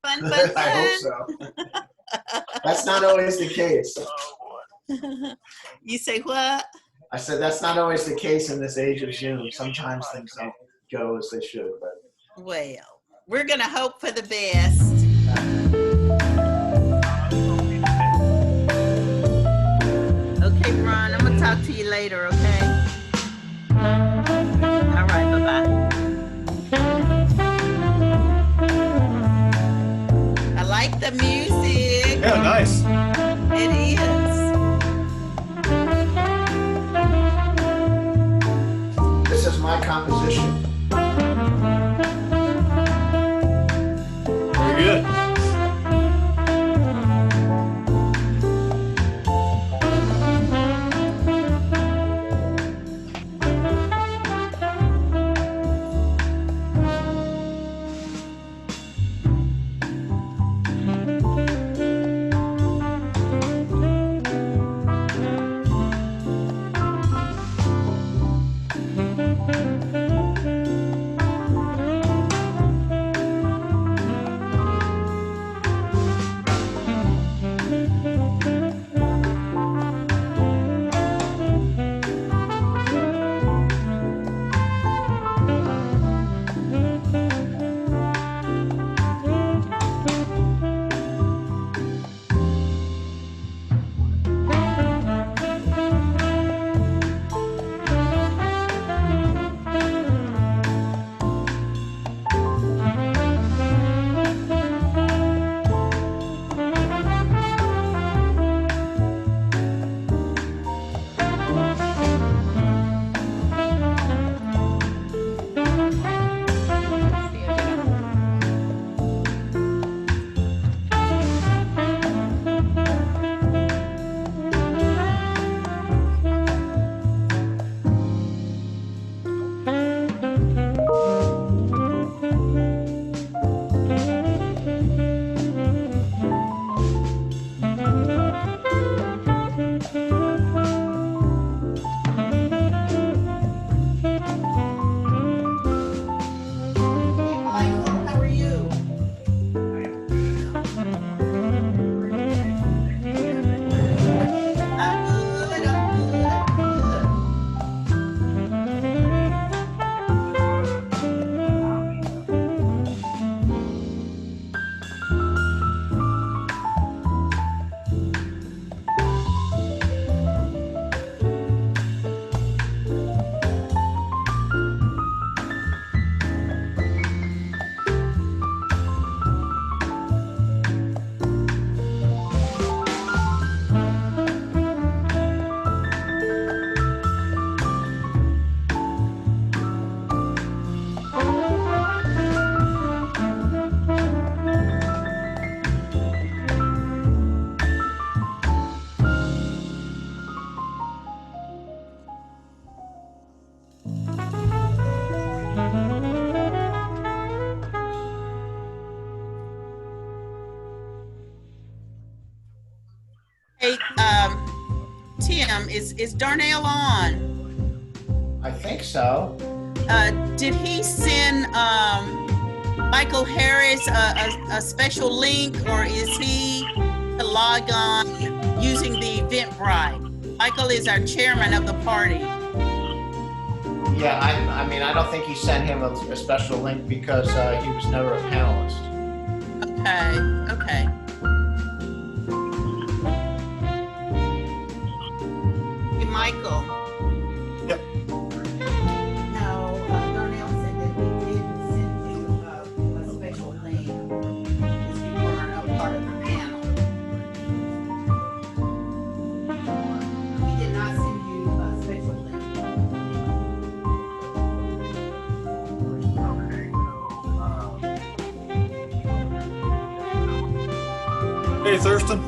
Fun, fun, fun. I hope so. That's not always the case. You say what? I said that's not always the case in this age of Zoom. Sometimes things don't go as they should. But well, we're gonna hope for the best. Okay, Ron, I'm gonna talk to you later, okay? All right, bye-bye. I like the music. Yeah, nice. It is. this is my composition. Very good. Hey, Tim, is Darnell on? I think so. Did he send Michael Harris a special link, or is he to log on using the Eventbrite? Michael is our chairman of the party. Yeah, I mean, I don't think he sent him a special link because he was never a panelist. Okay, okay. Hey, Michael. Yep. No, Darnell said that he didn't send you a special link because you weren't a part of the panel. He did not send you a special link. Hey, Thurston.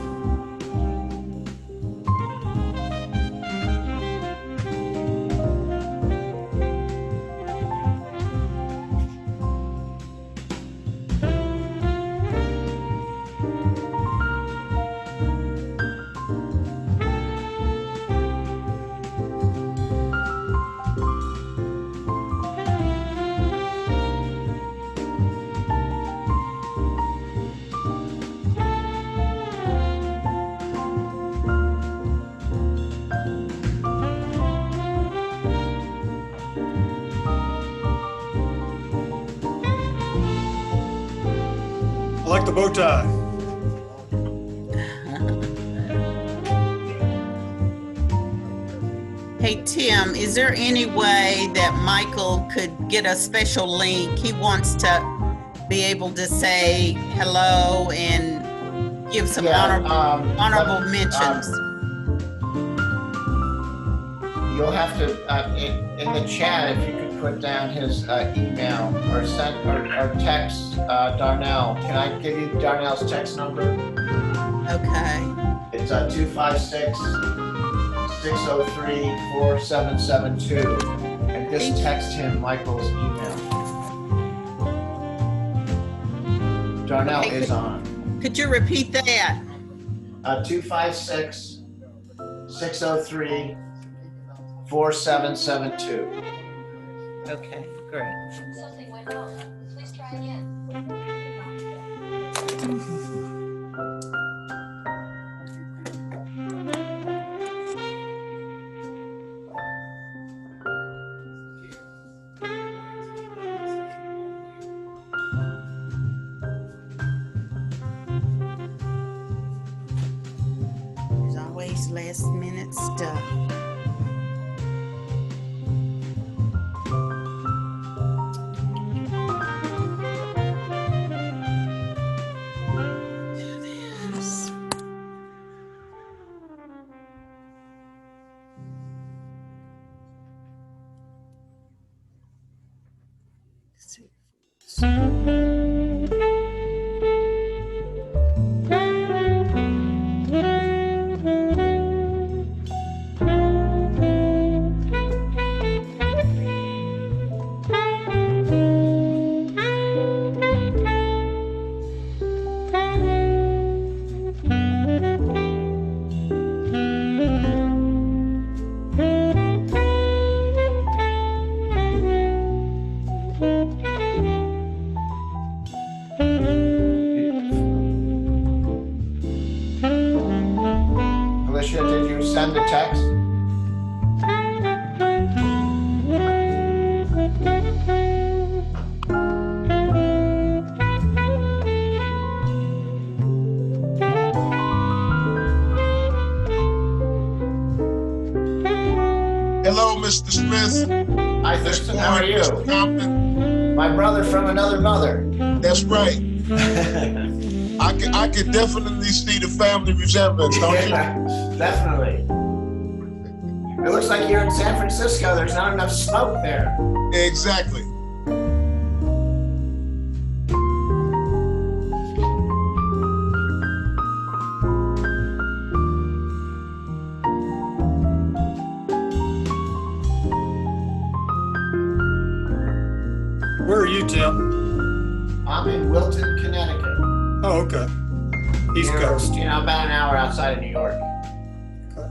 like the bow tie. Hey, Tim, is there any way that Michael could get a special link? He wants to be able to say hello and give some honorable mentions. You'll have to, in the chat, if you could put down his email or send or text Darnell. Can I give you Darnell's text number? Okay. It's 256-603-4772. And just text him Michael's email. Darnell is on. Could you repeat that? 256-603-4772. Okay, great. Something went wrong. Please try again. There's always last minute stuff. Alicia, did you send the text? Hello, Mr. Smith. Hi, Thurston, how are you? Mr. Compton. My brother from another mother. That's right. I can definitely see the family resemblance, don't you? Yeah, definitely. It looks like you're in San Francisco. There's not enough smoke there. Exactly. Where are you, Tim? I'm in Wilton, Connecticut. Oh, okay. East Near, Coast. You know, about an hour outside of New York. Okay.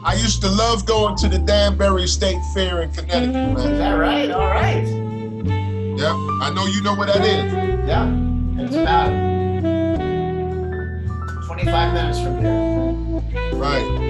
I used to love going to the Danbury State Fair in Connecticut, Is man. that right? All right. Yep, I know you know where that is. Yeah. It's about 25 minutes from here. Right.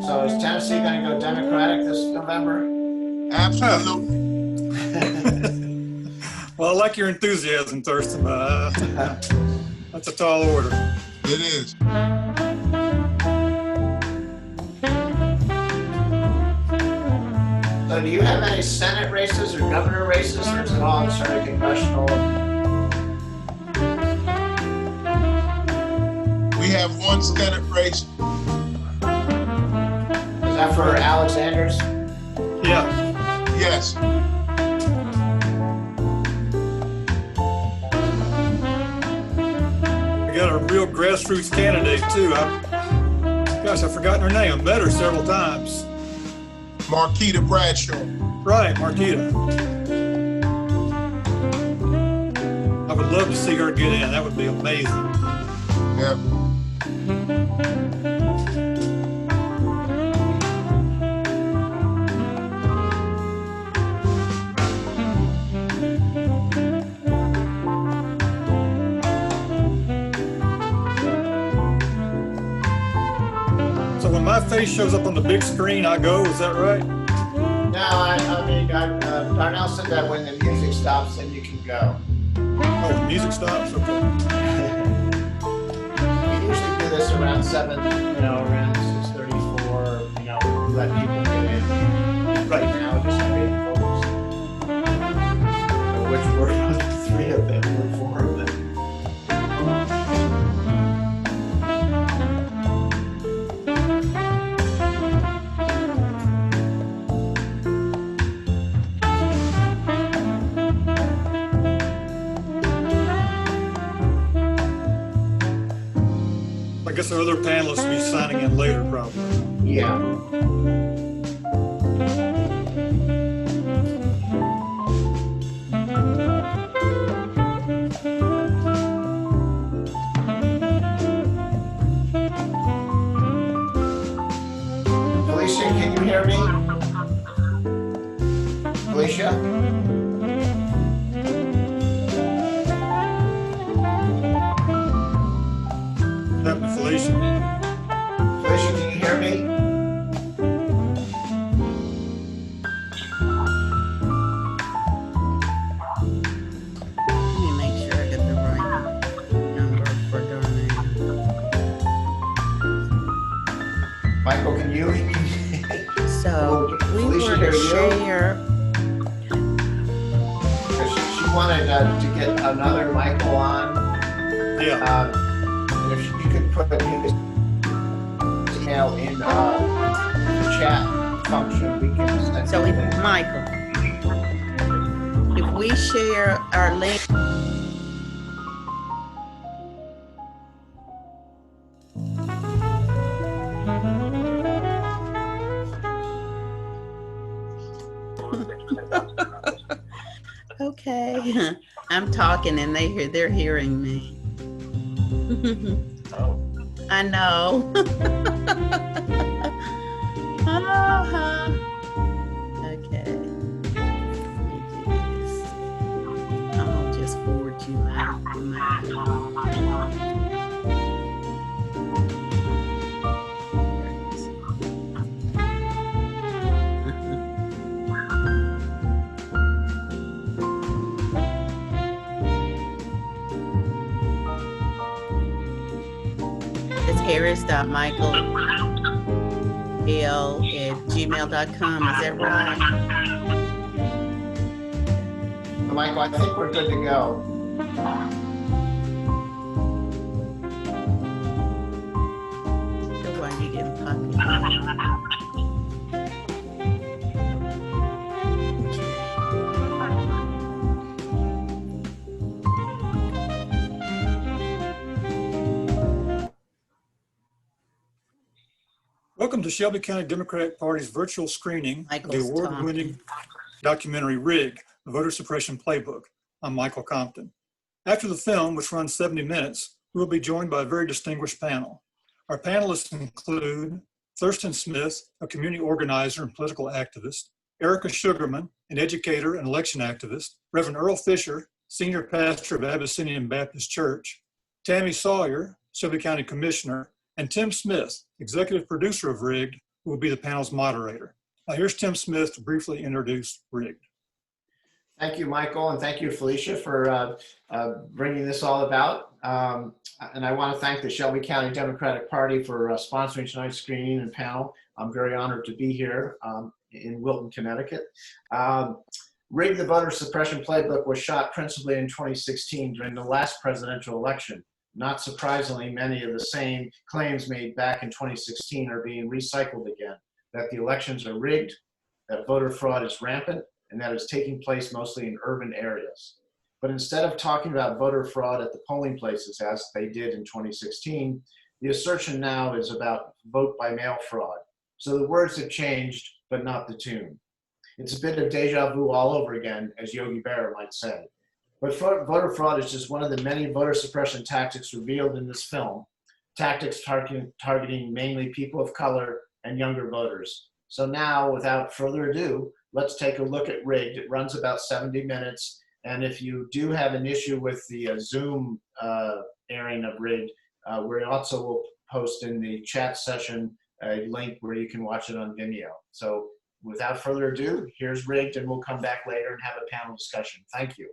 So is Tennessee going to go Democratic this November? Absolutely. Well, I like your enthusiasm, Thurston. That's a tall order. It is. So do you have any Senate races or governor races, or is it all sort of congressional? We have one Senate race. Is that for Alexander's? Yeah. Yes. We got a real grassroots candidate too. Gosh, I've forgotten her name. I've met her several times. Marquita Bradshaw. Right, Marquita. I would love to see her get in. That would be amazing. Yeah. So when my face shows up on the big screen, I go. Is that right? No, I mean, Darnell said that when the music stops, then you can go. Oh, the music stops. Okay. We usually do this around 7, around 6:34, let people get in. Right now, just waiting folks. Which were 3 of them, or 4 of them. I guess our other panelists will be signing in later, probably. Yeah. Felicia, can you hear me? Felicia? Felicia. Felicia, can you hear me? Let me make sure I get the right number for Darnell. Michael, can you? So we Felicia, were hear to you? share. She wanted to get another Michael on. Yeah. If you could put his email in the chat function, we can send So it. Michael, if we share our link. Okay, I'm talking and they're hearing me. Oh. I know. Uh-huh. Okay. Let me do this. I'm gonna just forward you my. It's harris.michael@gmail.com. Is that right? Michael, I think we're good to go. So why are you getting popular? Welcome to Shelby County Democratic Party's virtual screening of the Michael's award-winning documentary Rig, the Voter Suppression Playbook. I'm Michael Compton. After the film, which runs 70 minutes, we will be joined by a very distinguished panel. Our panelists include Thurston Smith, a community organizer and political activist, Erika Sugarmon, an educator and election activist, Reverend Earle Fisher, senior pastor of Abyssinian Baptist Church, Tami Sawyer, Shelby County Commissioner, and Tim Smith, executive producer of Rigged, who will be the panel's moderator. Now here's Tim Smith to briefly introduce Rigged. Thank you, Michael, and thank you, Felicia, for bringing this all about. And I want to thank the Shelby County Democratic Party for sponsoring tonight's screening and panel. I'm very honored to be here in Wilton, Connecticut. Rig, the Voter Suppression Playbook was shot principally in 2016 during the last presidential election. Not surprisingly, many of the same claims made back in 2016 are being recycled again, that the elections are rigged, that voter fraud is rampant and that it's taking place mostly in urban areas. But instead of talking about voter fraud at the polling places as they did in 2016, the assertion now is about vote by mail fraud. So the words have changed, but not the tune. It's a bit of deja vu all over again, as Yogi Berra might say. But voter fraud is just one of the many voter suppression tactics revealed in this film, tactics targeting mainly people of color and younger voters. So now, without further ado, let's take a look at Rigged. It runs about 70 minutes. And if you do have an issue with the Zoom airing of Rigged, we also will post in the chat session a link where you can watch it on Vimeo. So without further ado, here's Rigged, and we'll come back later and have a panel discussion. Thank you.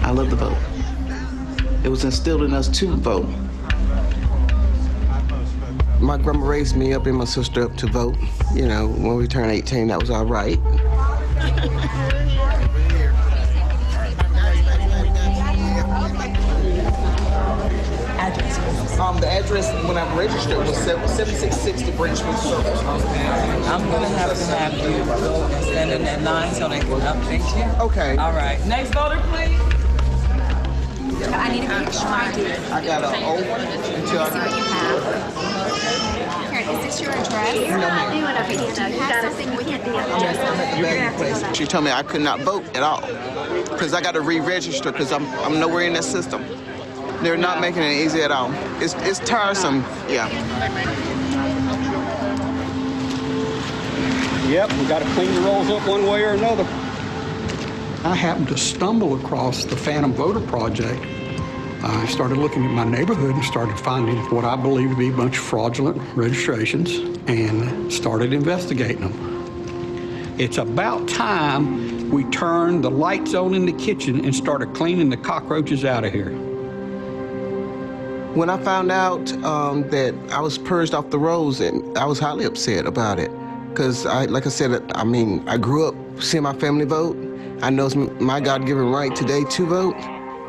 I love the vote. It was instilled in us to vote. My grandma raised me up and my sister up to vote. You know, when we turned 18, that was all right. The address when I registered was 7660 Bridgewood Circle. I'm gonna have you stand in that line so they can update you. Okay. All right. Next voter, please. I need a picture ID. I got an old one until I What you have. Here, is this your address? She told me I could not vote at all because I got to re-register because I'm nowhere in that system. They're not making it easy at all. It's tiresome, yeah. Yep, we got to clean the rolls up one way or another. I happened to stumble across the Phantom Voter Project. I started looking at my neighborhood and started finding what I believe to be a bunch of fraudulent registrations and started investigating them. It's about time we turned the lights on in the kitchen and started cleaning the cockroaches out of here. When I found out that I was purged off the rolls, and I was highly upset about it. Because, like I said, I grew up seeing my family vote. I know it's my God-given right today to vote,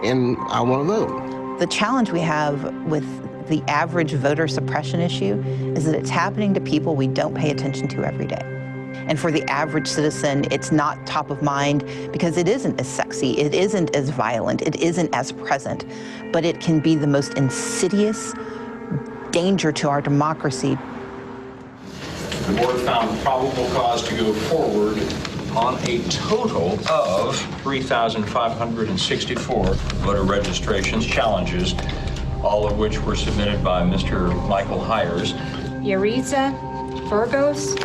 and I want to vote. The challenge we have with the average voter suppression issue is that it's happening to people we don't pay attention to every day. And for the average citizen, it's not top of mind because it isn't as sexy, it isn't as violent, it isn't as present, but it can be the most insidious danger to our democracy. The board found probable cause to go forward on a total of 3,564 voter registrations challenges, all of which were submitted by Mr. Michael Hires. Erika, Burgos,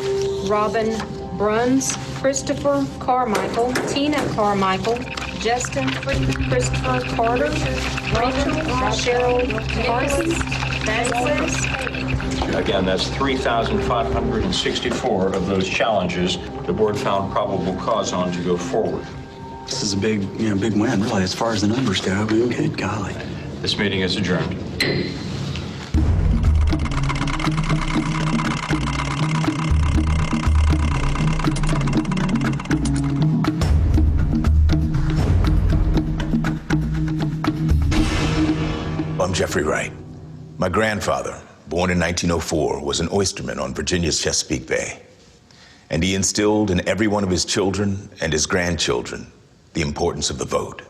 Robin Bruns, Christopher Carmichael, Tina Carmichael, Justin Christopher Carter, Rachel Cheryl Parsons, Again, that's 3,564 of those challenges the board found probable cause on to go forward. This is a big win, really, as far as the numbers go. I mean, good golly. This meeting is adjourned. I'm Jeffrey Wright. My grandfather, born in 1904, was an oysterman on Virginia's Chesapeake Bay. And he instilled in every one of his children and his grandchildren the importance of the vote.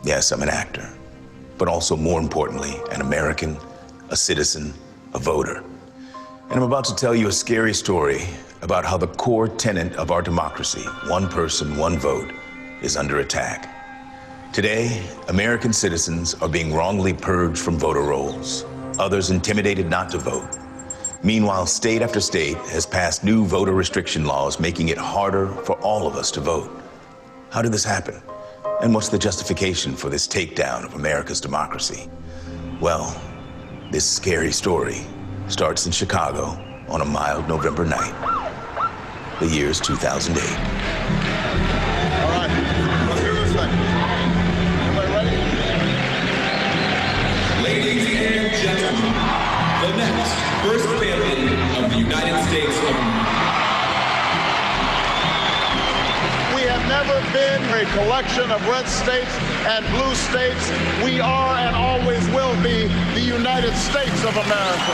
Yes, I'm an actor, but also more importantly, an American, a citizen, a voter. And I'm about to tell you a scary story about how the core tenet of our democracy, one person, one vote, is under attack. Today, American citizens are being wrongly purged from voter rolls, others intimidated not to vote. Meanwhile, state after state has passed new voter restriction laws, making it harder for all of us to vote. How did this happen? And what's the justification for this takedown of America's democracy? Well, this scary story starts in Chicago on a mild November night. The year's 2008. All right, let's hear this thing. Everybody ready? Ladies and gentlemen, the next first family of the United States of America. We have never never been a collection of red states and blue states. We are and always will be the United States of America.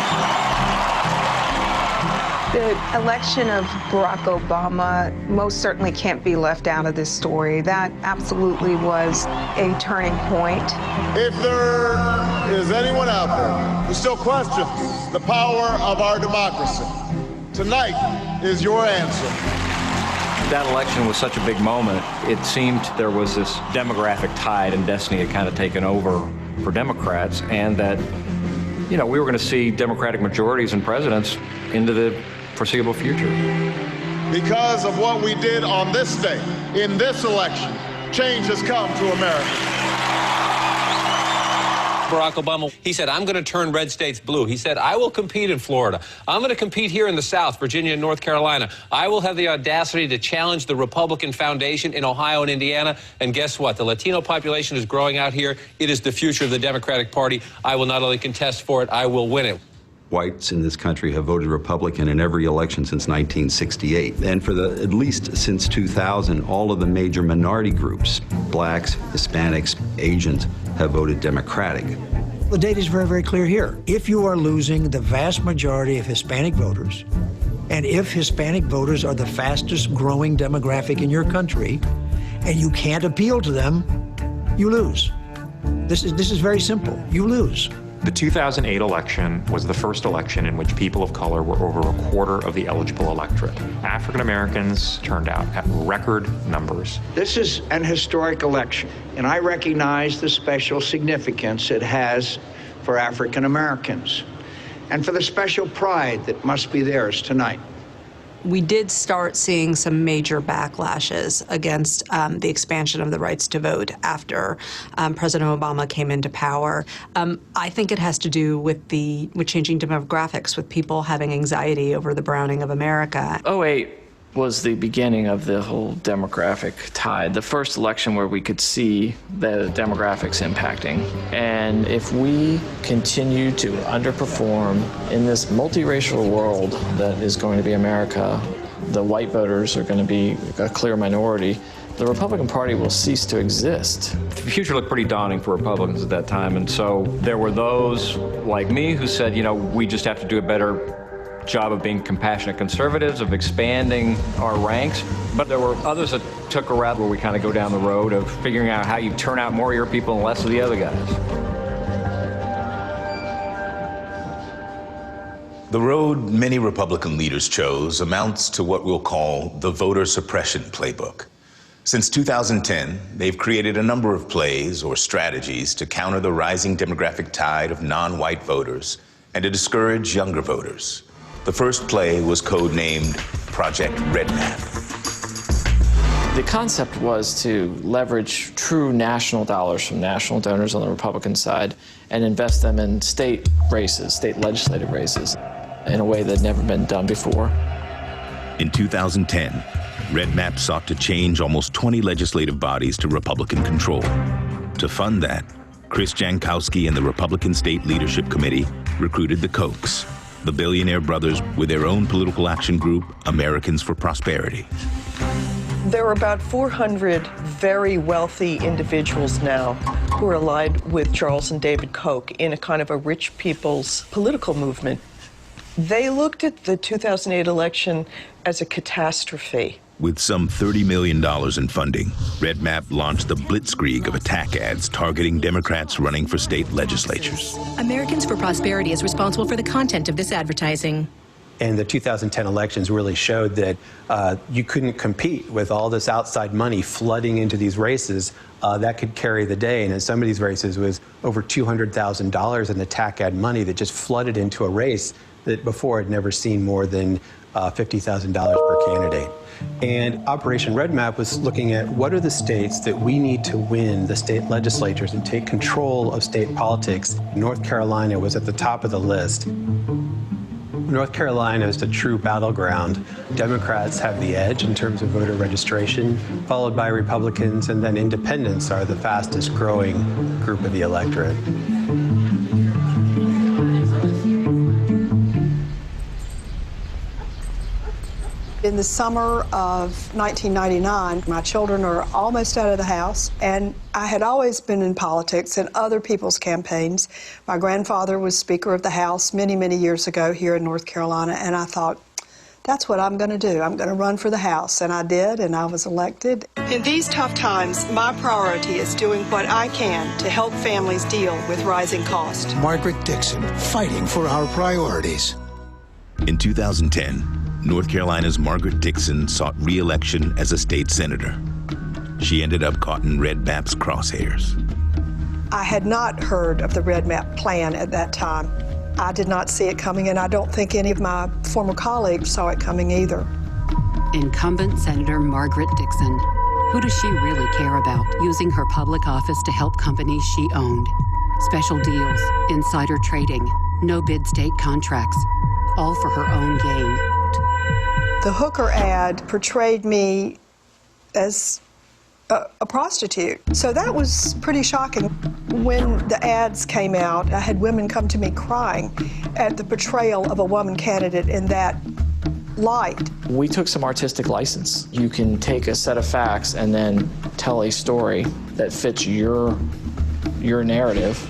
The election of Barack Obama most certainly can't be left out of this story. That absolutely was a turning point. If there is anyone out there who still questions the power of our democracy, tonight is your answer. That election was such a big moment. It seemed there was this demographic tide and destiny had kind of taken over for Democrats, and that, we were going to see Democratic majorities and presidents into the foreseeable future. Because of what we did on this day, in this election, change has come to America. Barack Obama, he said, I'm going to turn red states blue. He said, I will compete in Florida. I'm going to compete here in the South, Virginia and North Carolina. I will have the audacity to challenge the Republican Foundation in Ohio and Indiana. And guess what? The Latino population is growing out here. It is the future of the Democratic Party. I will not only contest for it, I will win it. Whites in this country have voted Republican in every election since 1968. And for at least since 2000, all of the major minority groups, blacks, Hispanics, Asians, have voted Democratic. The data is very, very clear here. If you are losing the vast majority of Hispanic voters, and if Hispanic voters are the fastest growing demographic in your country, and you can't appeal to them, you lose. This is very simple. You lose. The 2008 election was the first election in which people of color were over a quarter of the eligible electorate. African Americans turned out at record numbers. This is an historic election, and I recognize the special significance it has for African Americans and for the special pride that must be theirs tonight. We did start seeing some major backlashes against the expansion of the rights to vote after President Obama came into power. I think it has to do with changing demographics, with people having anxiety over the browning of America. 2008 was the beginning of the whole demographic tide, the first election where we could see the demographics impacting. And if we continue to underperform in this multiracial world that is going to be America, the white voters are going to be a clear minority. The Republican Party will cease to exist. The future looked pretty daunting for Republicans at that time, and so there were those like me who said, we just have to do a better job of being compassionate conservatives, of expanding our ranks. But there were others that took a route where we kind of go down the road of figuring out how you turn out more of your people and less of the other guys. The road many Republican leaders chose amounts to what we'll call the voter suppression playbook. Since 2010, they've created a number of plays or strategies to counter the rising demographic tide of non-white voters and to discourage younger voters. The first play was codenamed Project Red Map. The concept was to leverage true national dollars from national donors on the Republican side and invest them in state races, state legislative races, in a way that had never been done before. In 2010, Red Map sought to change almost 20 legislative bodies to Republican control. To fund that, Chris Jankowski and the Republican State Leadership Committee recruited the Kochs, the billionaire brothers with their own political action group, Americans for Prosperity. There are about 400 very wealthy individuals now who are allied with Charles and David Koch in a kind of a rich people's political movement. They looked at the 2008 election as a catastrophe. With some $30 million in funding, Red Map launched the blitzkrieg of attack ads targeting Democrats running for state legislatures. Americans for Prosperity is responsible for the content of this advertising. And the 2010 elections really showed that you couldn't compete with all this outside money flooding into these races that could carry the day. And in some of these races was over $200,000 in attack ad money that just flooded into a race that before had never seen more than $50,000 per candidate. And Operation Red Map was looking at what are the states that we need to win the state legislatures and take control of state politics. North Carolina was at the top of the list. North Carolina is the true battleground. Democrats have the edge in terms of voter registration, followed by Republicans, and then independents are the fastest growing group of the electorate. In the summer of 1999, my children are almost out of the house, and I had always been in politics and other people's campaigns. My grandfather was Speaker of the House many, many years ago here in North Carolina, and I thought, that's what I'm going to do. I'm going to run for the House, and I did, and I was elected. In these tough times, my priority is doing what I can to help families deal with rising costs. Margaret Dixon, fighting for our priorities. In 2010, North Carolina's Margaret Dixon sought re-election as a state senator. She ended up caught in Red Map's crosshairs. I had not heard of the Red Map plan at that time. I did not see it coming, and I don't think any of my former colleagues saw it coming either. Incumbent Senator Margaret Dixon. Who does she really care about using her public office to help companies she owned? Special deals, insider trading, no bid state contracts, all for her own gain. The hooker ad portrayed me as a prostitute. So that was pretty shocking. When the ads came out, I had women come to me crying at the portrayal of a woman candidate in that light. We took some artistic license. You can take a set of facts and then tell a story that fits your narrative.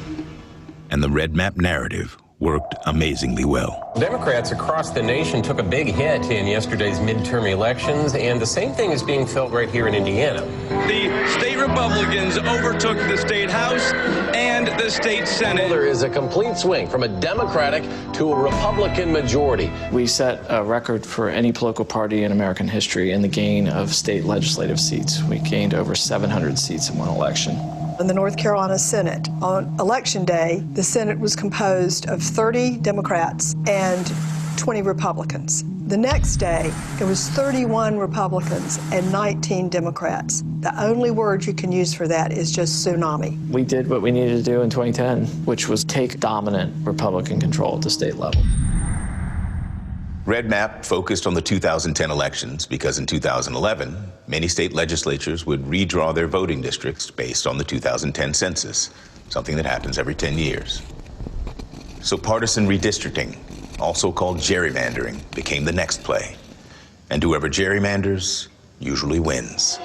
And the Red Map narrative worked amazingly well. Democrats across the nation took a big hit in yesterday's midterm elections, and the same thing is being felt right here in Indiana. The state Republicans overtook the state House and the state Senate. Well, there is a complete swing from a Democratic to a Republican majority. We set a record for any political party in American history in the gain of state legislative seats. We gained over 700 seats in one election. In the North Carolina Senate, on Election Day, the Senate was composed of 30 Democrats and 20 Republicans. The next day, it was 31 Republicans and 19 Democrats. The only word you can use for that is just tsunami. We did what we needed to do in 2010, which was take dominant Republican control at the state level. Red Map focused on the 2010 elections because in 2011, many state legislatures would redraw their voting districts based on the 2010 census, something that happens every 10 years. So partisan redistricting, also called gerrymandering, became the next play. And whoever gerrymanders usually wins.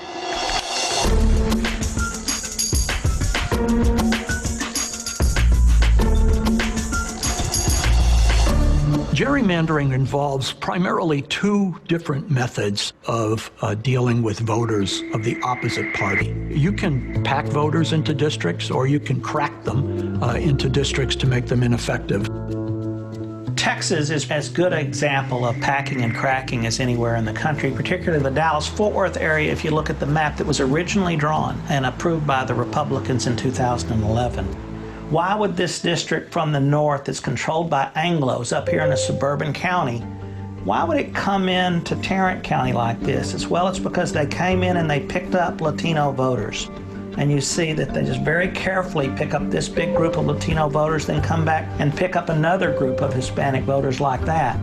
Gerrymandering involves primarily two different methods of dealing with voters of the opposite party. You can pack voters into districts, or you can crack them into districts to make them ineffective. Texas is as good an example of packing and cracking as anywhere in the country, particularly the Dallas-Fort Worth area. If you look at the map that was originally drawn and approved by the Republicans in 2011. Why would this district from the north that's controlled by Anglos up here in a suburban county, why would it come in to Tarrant County like this? Well, it's because they came in and they picked up Latino voters. And you see that they just very carefully pick up this big group of Latino voters, then come back and pick up another group of Hispanic voters like that.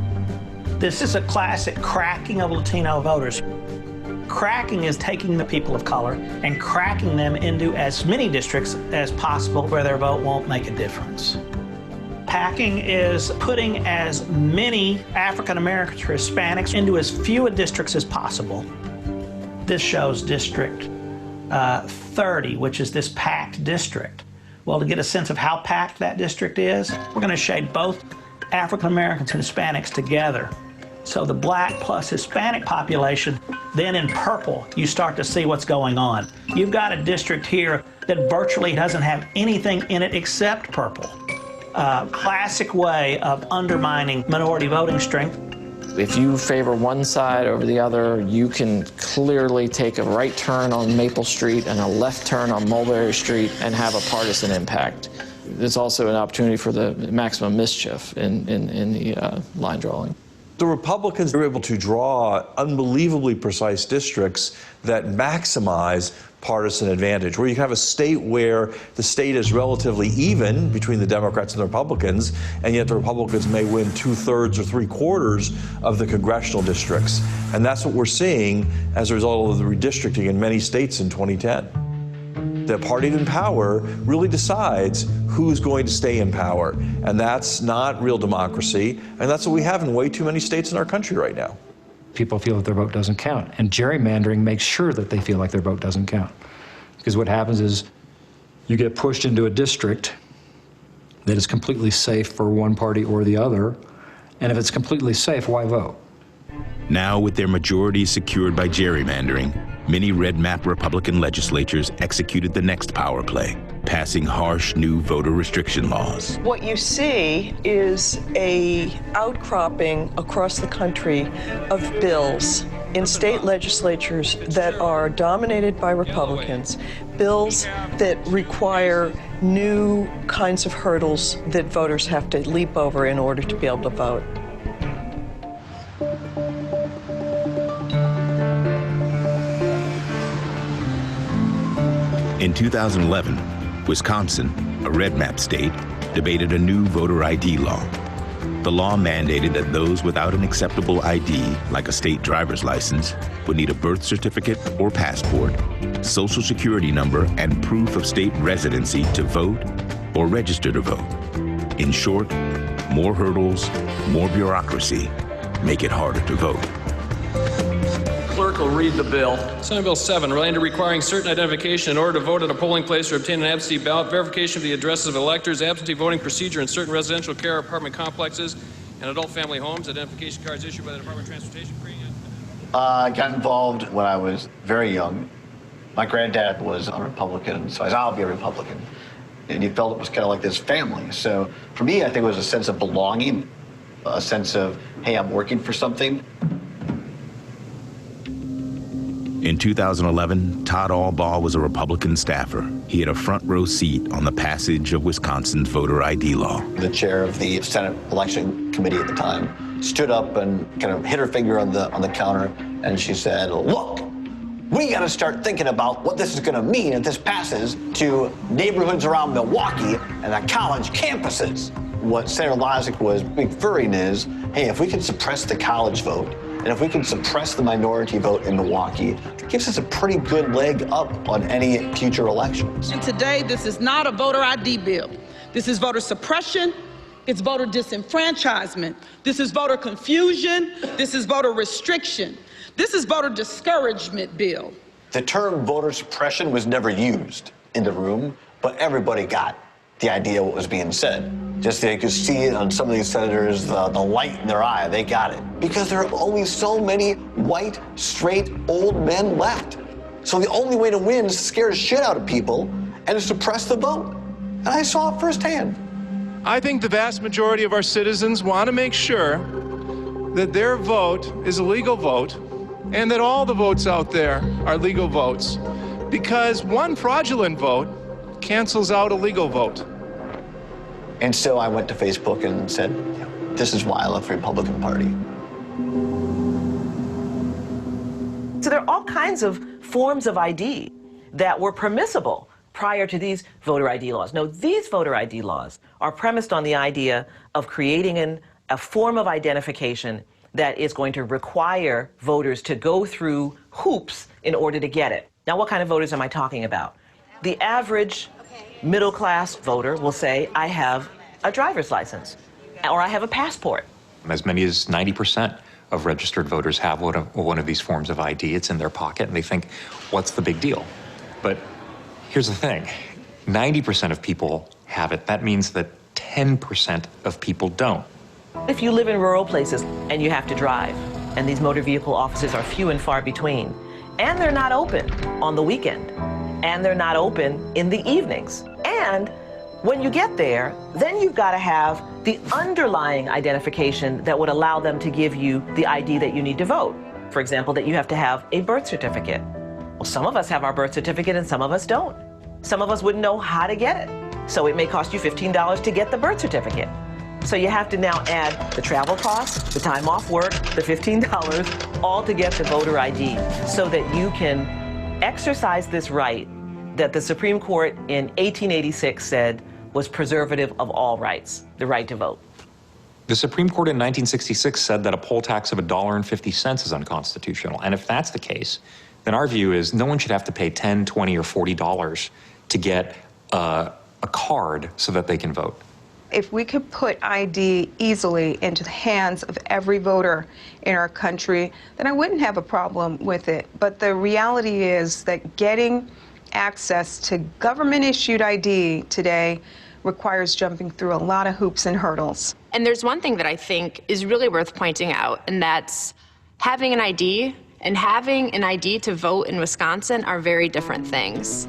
This is a classic cracking of Latino voters. Cracking is taking the people of color and cracking them into as many districts as possible where their vote won't make a difference. Packing is putting as many African Americans or Hispanics into as few districts as possible. This shows District 30, which is this packed district. Well, to get a sense of how packed that district is, we're going to shade both African Americans and Hispanics together. So the black plus Hispanic population, then in purple, you start to see what's going on. You've got a district here that virtually doesn't have anything in it except purple. Classic way of undermining minority voting strength. If you favor one side over the other, you can clearly take a right turn on Maple Street and a left turn on Mulberry Street and have a partisan impact. There's also an opportunity for the maximum mischief in the line drawing. The Republicans are able to draw unbelievably precise districts that maximize partisan advantage, where you have a state where the state is relatively even between the Democrats and the Republicans, and yet the Republicans may win 2/3 or 3/4 of the congressional districts. And that's what we're seeing as a result of the redistricting in many states in 2010. The party in power really decides who's going to stay in power, and that's not real democracy, and that's what we have in way too many states in our country right now. people feel that their vote doesn't count. And gerrymandering makes sure that they feel like their vote doesn't count. Because what happens is you get pushed into a district that is completely safe for one party or the other, and if it's completely safe, why vote? Now, with their majority secured by gerrymandering, many red map Republican legislatures executed the next power play, passing harsh new voter restriction laws. What you see is a outcropping across the country of bills in state legislatures that are dominated by Republicans, bills that require new kinds of hurdles that voters have to leap over in order to be able to vote. In 2011, Wisconsin, a red map state, debated a new voter ID law. The law mandated that those without an acceptable ID, like a state driver's license, would need a birth certificate or passport, social security number, and proof of state residency to vote or register to vote. In short, more hurdles, more bureaucracy, make it harder to vote. Clerk will read the bill. Senate Bill 7, relating to requiring certain identification in order to vote at a polling place or obtain an absentee ballot, verification of the addresses of electors, absentee voting procedure in certain residential care apartment complexes and adult family homes, identification cards issued by the Department of Transportation. I got involved when I was very young. My granddad was a Republican, so I said, I'll be a Republican. And he felt it was kind of like this family. So for me, I think it was a sense of belonging, a sense of, hey, I'm working for something. In 2011, Todd Albaugh was a Republican staffer. He had a front row seat on the passage of Wisconsin's voter ID law. The chair of the Senate Election Committee at the time stood up and kind of hit her finger on the counter, and she said, look, we got to start thinking about what this is going to mean if this passes to neighborhoods around Milwaukee and the college campuses. What Senator Lozick was referring is, hey, if we can suppress the college vote, and if we can suppress the minority vote in Milwaukee, it gives us a pretty good leg up on any future elections. And today, this is not a voter ID bill. This is voter suppression. It's voter disenfranchisement. This is voter confusion. This is voter restriction. This is voter discouragement bill. The term voter suppression was never used in the room, but everybody got the idea of what was being said. Just they could see it on some of these senators, the light in their eye, they got it. Because there are only so many white, straight, old men left. So the only way to win is to scare the shit out of people and to suppress the vote. And I saw it firsthand. I think the vast majority of our citizens want to make sure that their vote is a legal vote and that all the votes out there are legal votes. Because one fraudulent vote cancels out a legal vote. And so I went to Facebook and said, this is why I left the Republican Party. So there are all kinds of forms of ID that were permissible prior to these voter ID laws. No, these voter ID laws are premised on the idea of creating a form of identification that is going to require voters to go through hoops in order to get it. Now, what kind of voters am I talking about? The average middle-class voter will say, I have a driver's license, or I have a passport. As many as 90% of registered voters have one of these forms of ID. It's in their pocket, and they think, what's the big deal? But here's the thing. 90% of people have it. That means that 10% of people don't. If you live in rural places and you have to drive, and these motor vehicle offices are few and far between, and they're not open on the weekend, and they're not open in the evenings. And when you get there, then you've got to have the underlying identification that would allow them to give you the ID that you need to vote. For example, that you have to have a birth certificate. Well, some of us have our birth certificate and some of us don't. Some of us wouldn't know how to get it. So it may cost you $15 to get the birth certificate. So you have to now add the travel costs, the time off work, the $15, all to get the voter ID so that you can exercise this right that the Supreme Court in 1886 said was preservative of all rights, the right to vote. The Supreme Court in 1966 said that a poll tax of $1.50 is unconstitutional. And if that's the case, then our view is no one should have to pay $10, $20, or $40 to get a card so that they can vote. If we could put ID easily into the hands of every voter in our country, then I wouldn't have a problem with it. But the reality is that getting access to government-issued ID today requires jumping through a lot of hoops and hurdles. And there's one thing that I think is really worth pointing out, and that's having an ID and having an ID to vote in Wisconsin are very different things.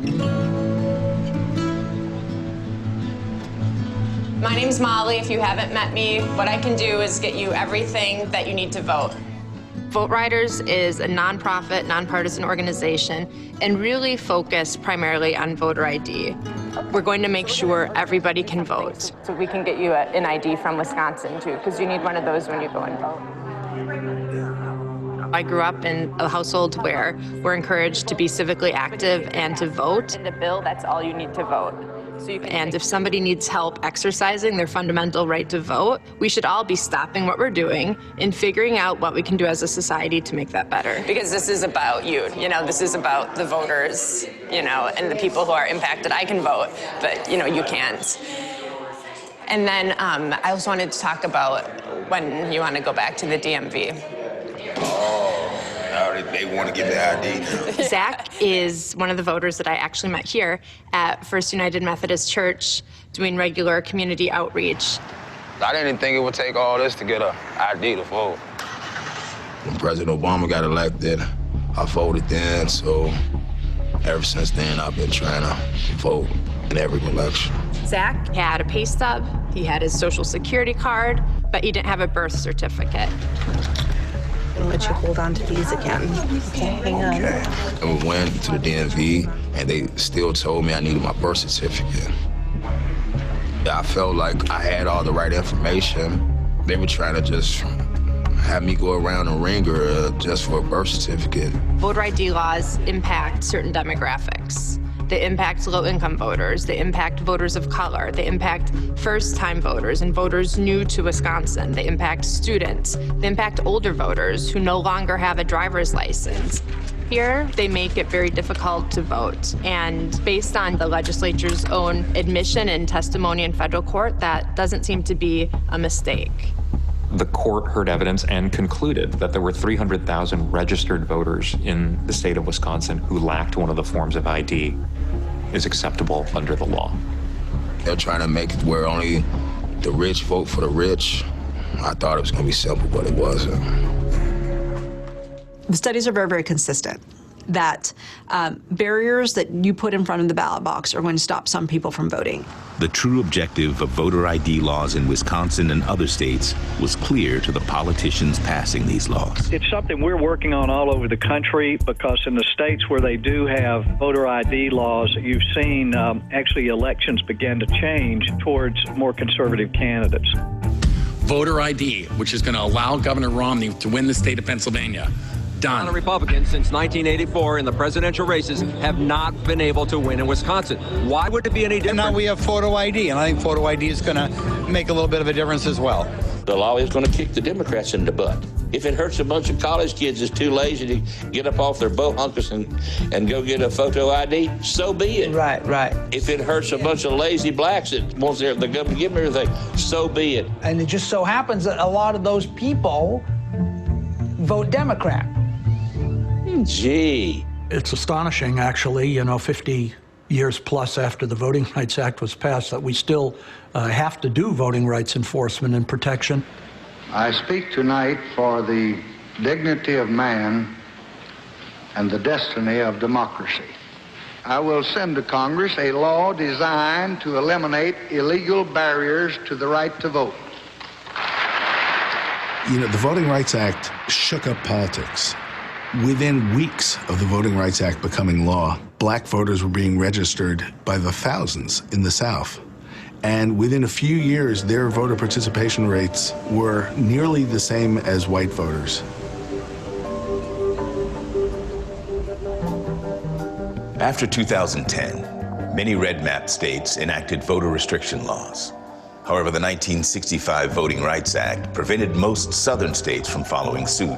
My name's Molly. If you haven't met me, what I can do is get you everything that you need to vote. Vote Riders is a nonprofit, nonpartisan organization and really focused primarily on voter ID. We're going to make sure everybody can vote. So we can get you an ID from Wisconsin too, because you need one of those when you go and vote. I grew up in a household where we're encouraged to be civically active and to vote. In the bill, that's all you need to vote. And if somebody needs help exercising their fundamental right to vote, we should all be stopping what we're doing and figuring out what we can do as a society to make that better. Because this is about you, this is about the voters, and the people who are impacted. I can vote, but, you can't. And then I also wanted to talk about when you want to go back to the DMV. They want to get the ID now. Zach is one of the voters that I actually met here at First United Methodist Church doing regular community outreach. I didn't think it would take all this to get an ID to vote. When President Obama got elected, I voted then, so ever since then I've been trying to vote in every election. Zach had a pay stub, he had his social security card, but he didn't have a birth certificate. I'll let you hold on to these again. Okay, hang on. Okay. And we went to the DMV, and they still told me I needed my birth certificate. I felt like I had all the right information. They were trying to just have me go around the ringer just for a birth certificate. Voter ID laws impact certain demographics. They impact low-income voters. They impact voters of color. They impact first-time voters and voters new to Wisconsin. They impact students. They impact older voters who no longer have a driver's license. Here, they make it very difficult to vote. And based on the legislature's own admission and testimony in federal court, that doesn't seem to be a mistake. The court heard evidence and concluded that there were 300,000 registered voters in the state of Wisconsin who lacked one of the forms of ID is acceptable under the law. They're trying to make it where only the rich vote for the rich. I thought it was going to be simple, but it wasn't. The studies are very, very consistent that barriers that you put in front of the ballot box are going to stop some people from voting. The true objective of voter ID laws in Wisconsin and other states was clear to the politicians passing these laws. It's something we're working on all over the country because in the states where they do have voter ID laws, you've seen actually elections begin to change towards more conservative candidates. Voter ID, which is going to allow Governor Romney to win the state of Pennsylvania. Done. Republicans since 1984 in the presidential races have not been able to win in Wisconsin. Why would it be any different? And now we have photo ID, and I think photo ID is going to make a little bit of a difference as well. The law is going to kick the Democrats in the butt. If it hurts a bunch of college kids that's too lazy to get up off their bohunkus and go get a photo ID, so be it. Right. If it hurts a bunch of lazy blacks that wants the government to give them everything, so be it. And it just so happens that a lot of those people vote Democrat. Gee. It's astonishing, actually, 50 years plus after the Voting Rights Act was passed, that we still have to do voting rights enforcement and protection. I speak tonight for the dignity of man and the destiny of democracy. I will send to Congress a law designed to eliminate illegal barriers to the right to vote. The Voting Rights Act shook up politics. Within weeks of the Voting Rights Act becoming law, black voters were being registered by the thousands in the South. And within a few years, their voter participation rates were nearly the same as white voters. After 2010, many red map states enacted voter restriction laws. However, the 1965 Voting Rights Act prevented most southern states from following suit.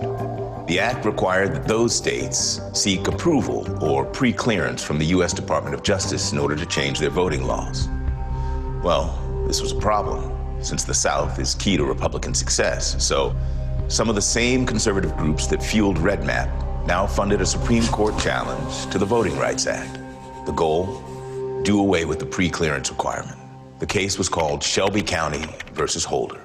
The act required that those states seek approval or pre-clearance from the U.S. Department of Justice in order to change their voting laws. Well, This was a problem, since the South is key to Republican success. So some of the same conservative groups that fueled Red Map now funded a Supreme Court challenge to the Voting Rights Act. The goal? Do away with the pre-clearance requirement. The case was called Shelby County versus Holder.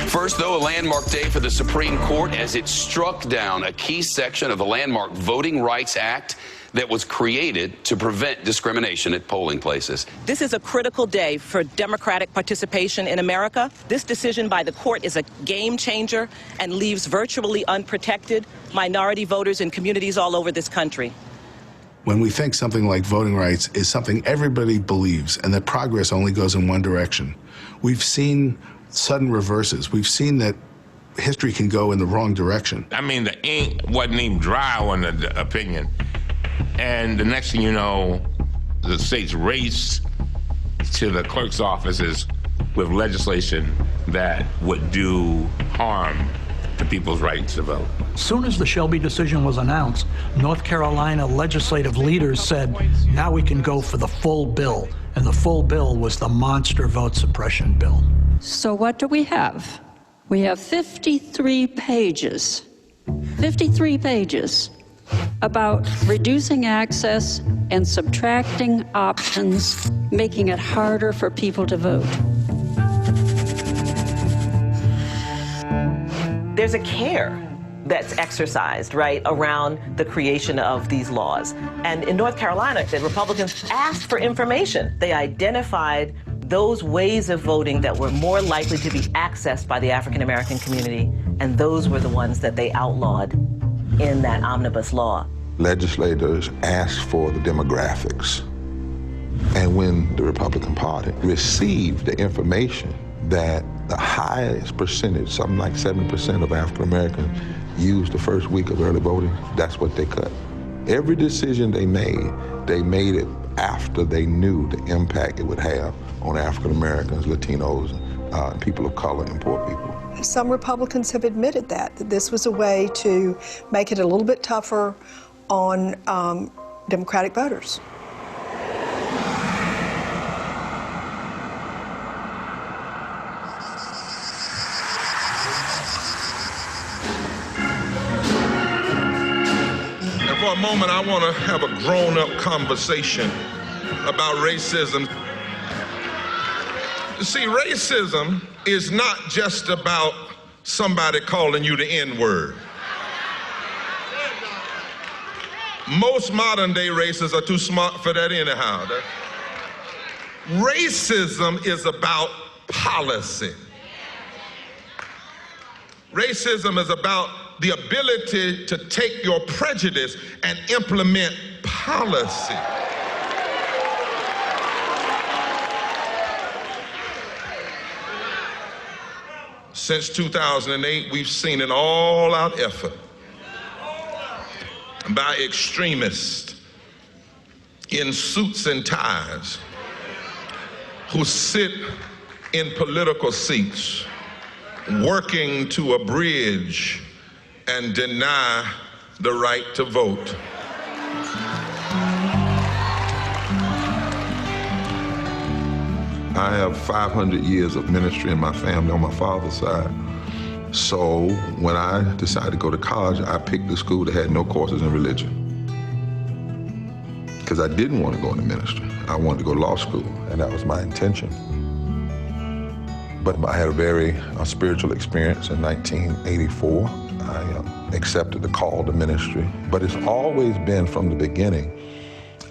First, though, a landmark day for the Supreme Court as it struck down a key section of the landmark Voting Rights Act that was created to prevent discrimination at polling places. This is a critical day for democratic participation in America. This decision by the court is a game changer and leaves virtually unprotected minority voters in communities all over this country. When we think something like voting rights is something everybody believes and that progress only goes in one direction, we've seen sudden reverses. We've seen that history can go in the wrong direction. I mean, the ink wasn't even dry on the opinion. And the next thing you know, the states race to the clerk's offices with legislation that would do harm to people's rights to vote. As soon as the Shelby decision was announced, North Carolina legislative leaders said, now we can go for the full bill. And the full bill was the monster vote suppression bill. So what do we have? We have 53 pages about reducing access and subtracting options, making it harder for people to vote. There's a care that's exercised, right, around the creation of these laws. And in North Carolina, the Republicans asked for information. They identified those ways of voting that were more likely to be accessed by the African-American community, and those were the ones that they outlawed in that omnibus law. Legislators asked for the demographics. And when the Republican Party received the information that the highest percentage, something like 7% of African Americans used the first week of early voting, that's what they cut. Every decision they made it after they knew the impact it would have on African Americans, Latinos, and people of color and poor people. Some Republicans have admitted that this was a way to make it a little bit tougher on Democratic voters. And for a moment, I want to have a grown-up conversation about racism. See, racism is not just about somebody calling you the N-word. Most modern-day racists are too smart for that anyhow. Racism is about policy. Racism is about the ability to take your prejudice and implement policy. Since 2008, we've seen an all-out effort by extremists in suits and ties who sit in political seats working to abridge and deny the right to vote. I have 500 years of ministry in my family on my father's side. So when I decided to go to college, I picked a school that had no courses in religion. Because I didn't want to go into ministry. I wanted to go to law school, and that was my intention. But I had a very spiritual experience in 1984. I accepted the call to ministry. But it's always been from the beginning,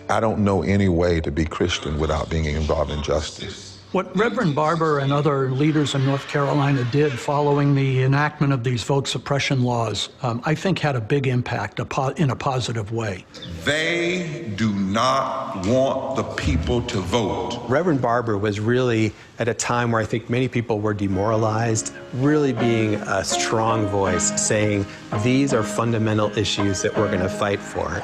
I don't know any way to be Christian without being involved in justice. What Reverend Barber and other leaders in North Carolina did following the enactment of these vote suppression laws, I think had a big impact in a positive way. They do not want the people to vote. Reverend Barber was really at a time where I think many people were demoralized, really being a strong voice, saying these are fundamental issues that we're going to fight for.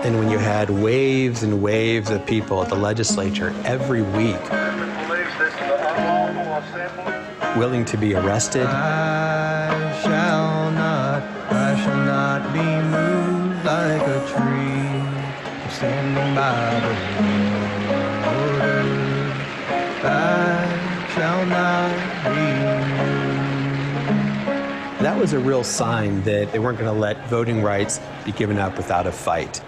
And when you had waves and waves of people at the legislature every week, willing to be arrested. I shall not be moved like a tree, standing by the water. I shall not be moved. That was a real sign that they weren't going to let voting rights be given up without a fight.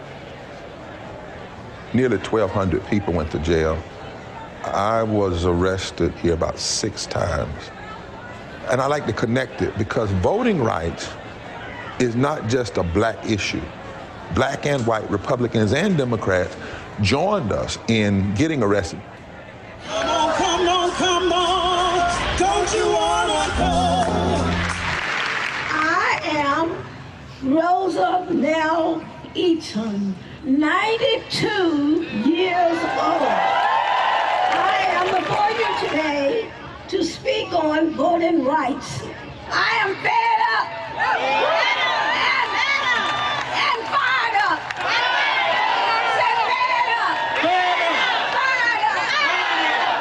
Nearly 1,200 people went to jail. I was arrested here about 6 times. And I like to connect it because voting rights is not just a black issue. Black and white Republicans and Democrats joined us in getting arrested. Come on, come on, come on, don't you wanna go? I am Rosa Nell Eaton, 92 years old. I am before you today to speak on voting rights. I am fed up and fired up. Say fed up, fired up,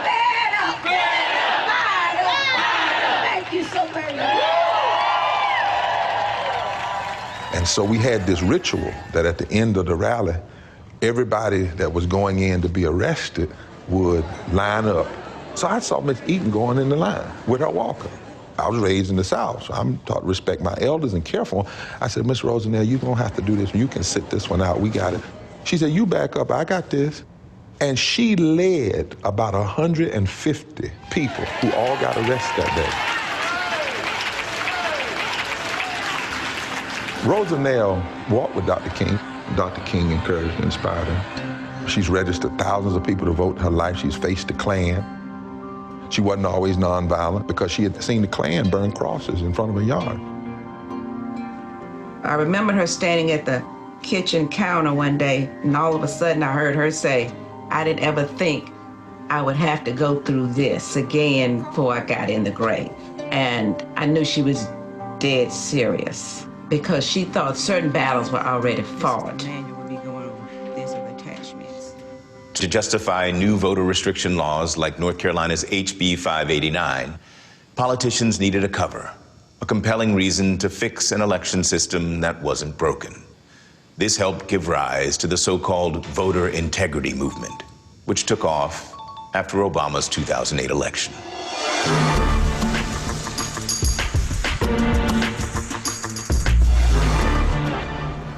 fed up, fired up. Thank you so very much. And so we had this ritual that at the end of the rally, everybody that was going in to be arrested would line up. So I saw Miss Eaton going in the line with her walker. I was raised in the South, so I'm taught to respect my elders and care for them. I said, Miss Rosanelle, you're gonna have to do this. You can sit this one out, we got it. She said, you back up, I got this. And she led about 150 people who all got arrested that day. Rosanelle walked with Dr. King. Dr. King encouraged and inspired her. She's registered thousands of people to vote in her life. She's faced the Klan. She wasn't always nonviolent because she had seen the Klan burn crosses in front of her yard. I remember her standing at the kitchen counter one day, and all of a sudden I heard her say, I didn't ever think I would have to go through this again before I got in the grave. And I knew she was dead serious because she thought certain battles were already fought. To justify new voter restriction laws like North Carolina's HB 589, politicians needed a cover, a compelling reason to fix an election system that wasn't broken. This helped give rise to the so-called voter integrity movement, which took off after Obama's 2008 election.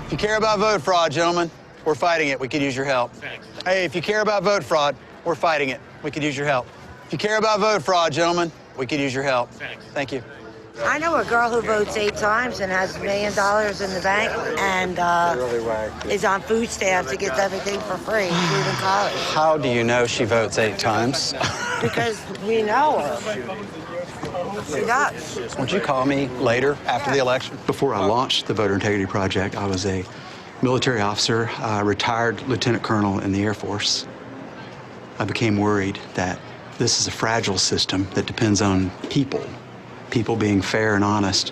If you care about vote fraud, gentlemen, we're fighting it. We could use your help. Thanks. Hey, if you care about vote fraud, we're fighting it. We could use your help. If you care about vote fraud, gentlemen, we could use your help. Thanks. Thank you. I know a girl who votes 8 times and has $1 million in the bank and is on food stamps and gets everything for free, including college. How do you know she votes 8 times? Because we know her. She does. Would you call me later after the election? Before I launched the Voter Integrity Project, I was a military officer, retired lieutenant colonel in the Air Force. I became worried that this is a fragile system that depends on people being fair and honest.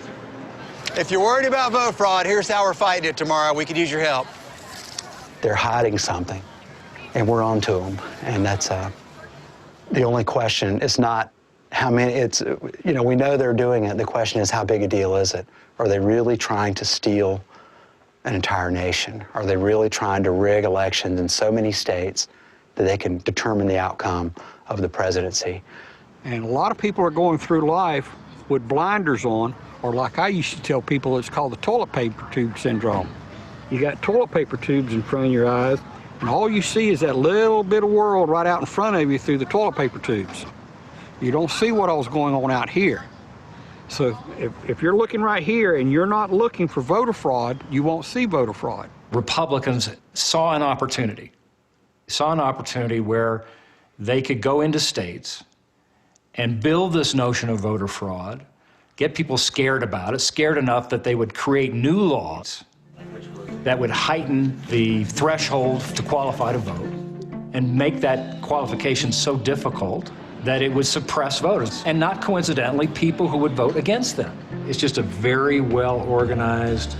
If you're worried about vote fraud, here's how we're fighting it tomorrow. We could use your help. They're hiding something, and we're on to them. And that's the only question. It's not how many, it's, you know, we know they're doing it. The question is, how big a deal is it? Are they really trying to steal an entire nation? Are they really trying to rig elections in so many states that they can determine the outcome of the presidency? And a lot of people are going through life with blinders on, or like I used to tell people, it's called the toilet paper tube syndrome. You got toilet paper tubes in front of your eyes, and all you see is that little bit of world right out in front of you through the toilet paper tubes. You don't see what all's going on out here. So if you're looking right here and you're not looking for voter fraud, you won't see voter fraud. Republicans saw an opportunity where they could go into states and build this notion of voter fraud, get people scared about it, scared enough that they would create new laws that would heighten the threshold to qualify to vote and make that qualification so difficult that it would suppress voters, and not coincidentally people who would vote against them. It's just a very well-organized,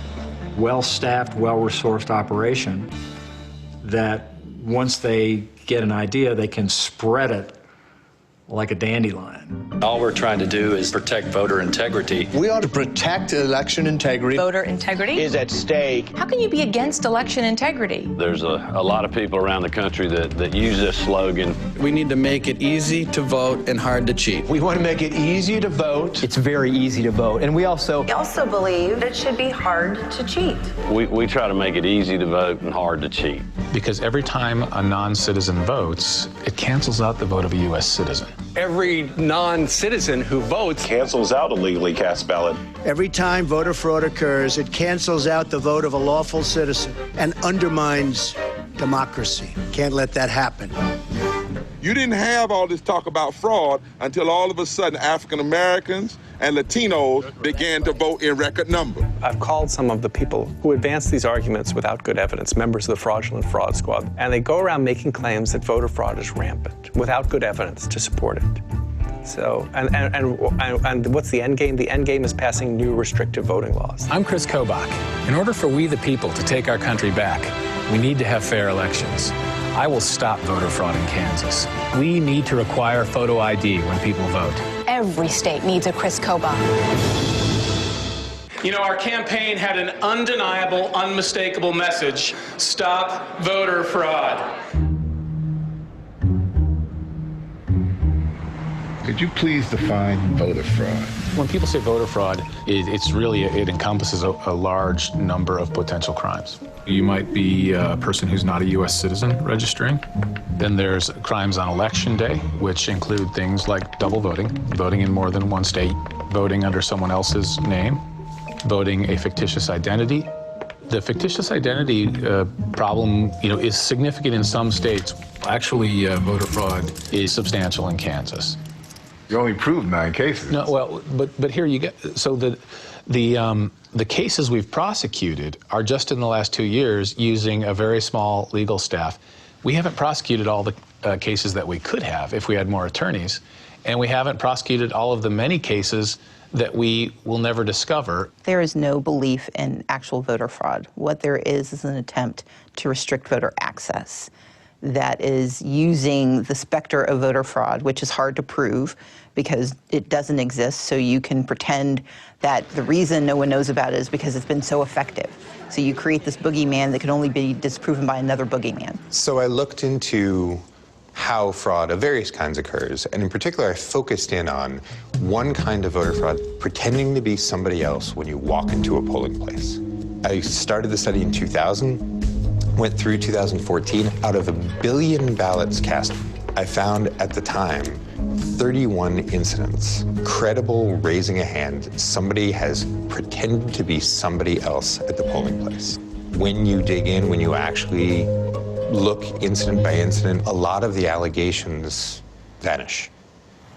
well-staffed, well-resourced operation that once they get an idea, they can spread it like a dandelion. All we're trying to do is protect voter integrity. We ought to protect election integrity. Voter integrity is at stake. How can you be against election integrity? There's a lot of people around the country that use this slogan. We need to make it easy to vote and hard to cheat. We want to make it easy to vote. It's very easy to vote. And we also believe it should be hard to cheat. We try to make it easy to vote and hard to cheat. Because every time a non-citizen votes, it cancels out the vote of a U.S. citizen. Every non-citizen who votes cancels out a legally cast ballot. Every time voter fraud occurs, it cancels out the vote of a lawful citizen and undermines democracy. Can't let that happen. You didn't have all this talk about fraud until all of a sudden African Americans and Latinos began to vote in record number. I've called some of the people who advance these arguments without good evidence, members of the fraudulent fraud squad, and they go around making claims that voter fraud is rampant without good evidence to support it. So, and what's the end game? The end game is passing new restrictive voting laws. I'm Chris Kobach. In order for we the people to take our country back, we need to have fair elections. I will stop voter fraud in Kansas. We need to require photo ID when people vote. Every state needs a Chris Kobach. You know, our campaign had an undeniable, unmistakable message: stop voter fraud. Could you please define voter fraud? When people say voter fraud, it encompasses a large number of potential crimes. You might be a person who's not a U.S. citizen registering. Then there's crimes on election day, which include things like double voting, voting in more than one state, voting under someone else's name, voting a fictitious identity. The fictitious identity problem, is significant in some states. Actually, voter fraud is substantial in Kansas. You only proved 9 cases. No, well, but here you get, so the cases we've prosecuted are just in the last 2 years using a very small legal staff. We haven't prosecuted all the cases that we could have if we had more attorneys, and we haven't prosecuted all of the many cases that we will never discover. There is no belief in actual voter fraud. What there is an attempt to restrict voter access that is using the specter of voter fraud, which is hard to prove because it doesn't exist, so you can pretend that the reason no one knows about it is because it's been so effective. So you create this boogeyman that can only be disproven by another boogeyman. So I looked into how fraud of various kinds occurs, and in particular I focused in on one kind of voter fraud, pretending to be somebody else when you walk into a polling place. I started the study in 2000, went through 2014. Out of 1 billion ballots cast, I found at the time 31 incidents. Credible raising a hand, somebody has pretended to be somebody else at the polling place. When you dig in, when you actually look incident by incident, a lot of the allegations vanish.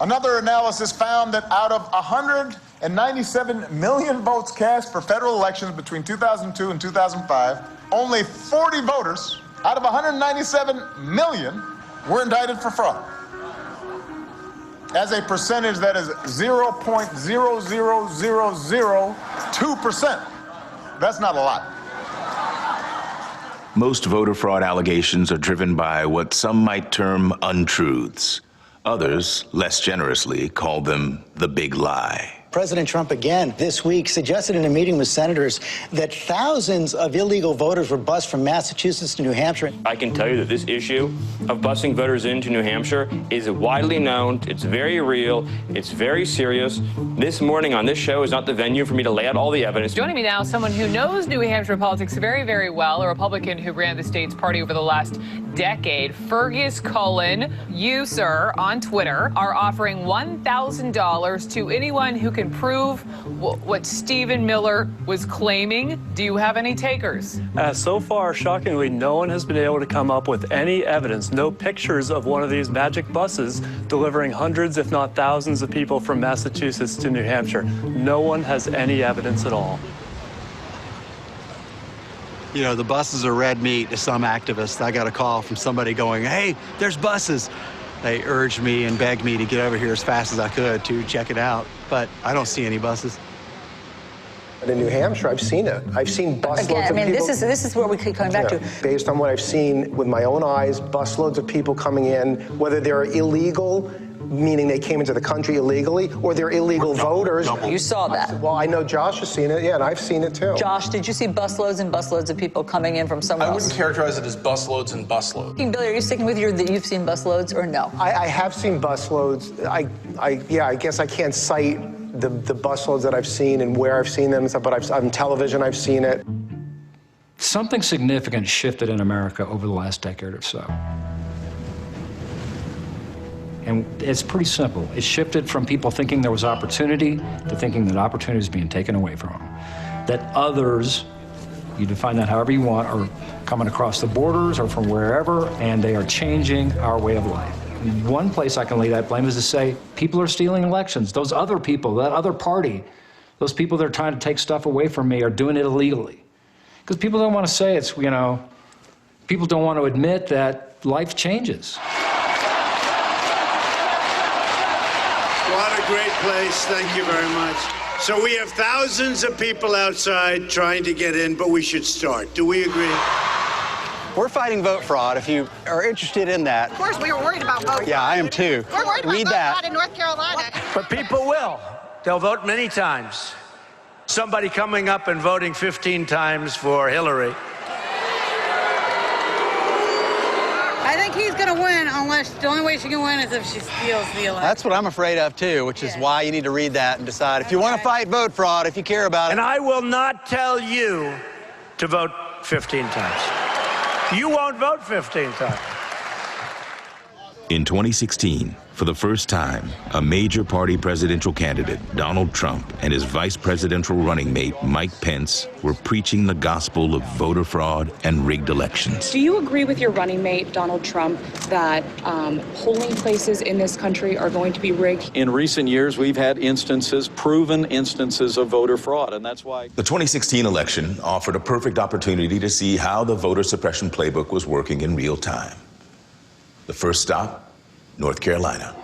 Another analysis found that out of 197 million votes cast for federal elections between 2002 and 2005, only 40 voters out of 197 million were indicted for fraud. As a percentage that is 0.00002%. That's not a lot. Most voter fraud allegations are driven by what some might term untruths. Others, less generously, call them the big lie. President Trump again this week suggested in a meeting with senators that thousands of illegal voters were bused from Massachusetts to New Hampshire. I can tell you that this issue of busing voters into New Hampshire is widely known. It's very real. It's very serious. This morning on this show is not the venue for me to lay out all the evidence. Joining me now, someone who knows New Hampshire politics very, very well, a Republican who ran the state's party over the last decade, Fergus Cullen. You, sir, on Twitter, are offering $1,000 to anyone who can prove what Stephen Miller was claiming. Do you have any takers? So far, shockingly, no one has been able to come up with any evidence, no pictures of one of these magic buses delivering hundreds, if not thousands, of people from Massachusetts to New Hampshire. No one has any evidence at all. You know, the buses are red meat to some activists. I got a call from somebody going, hey, there's buses. They urged me and begged me to get over here as fast as I could to check it out, but I don't see any buses. But in New Hampshire, I've seen it. I've seen busloads of people. Again, I mean, this is where we keep coming back to. Based on what I've seen with my own eyes, busloads of people coming in, whether they're illegal meaning they came into the country illegally, or they're illegal voters. You saw that. Well, I know Josh has seen it, yeah, and I've seen it too. Josh, did you see busloads and busloads of people coming in from somewhere else? I wouldn't characterize it as busloads and busloads. Billy, are you sticking with that you've seen busloads or no? I have seen busloads. I guess I can't cite the busloads that I've seen and where I've seen them, but on television I've seen it. Something significant shifted in America over the last decade or so. And it's pretty simple. It shifted from people thinking there was opportunity to thinking that opportunity is being taken away from them. That others, you define that however you want, are coming across the borders or from wherever, and they are changing our way of life. And one place I can lay that blame is to say, people are stealing elections. Those other people, that other party, those people that are trying to take stuff away from me are doing it illegally. Because people don't want to say it's, you know, people don't want to admit that life changes. What a great place. Thank you very much. So we have thousands of people outside trying to get in, but we should start. Do we agree? We're fighting vote fraud, if you are interested in that. Of course, we were worried about vote fraud. Yeah, I am too. We're worried about Read vote that. fraud in North Carolina. But people will. They'll vote many times. Somebody coming up and voting 15 times for Hillary. I think he's going to win, unless the only way she can win is if she steals the election. That's what I'm afraid of too, which is why you need to read that and decide if you want to fight vote fraud, if you care about it. And I will not tell you to vote 15 times. You won't vote 15 times. In 2016, for the first time, a major party presidential candidate, Donald Trump, and his vice presidential running mate, Mike Pence, were preaching the gospel of voter fraud and rigged elections. Do you agree with your running mate, Donald Trump, that polling places in this country are going to be rigged? In recent years, we've had instances, proven instances of voter fraud, and that's why. The 2016 election offered a perfect opportunity to see how the voter suppression playbook was working in real time. The first stop, North Carolina.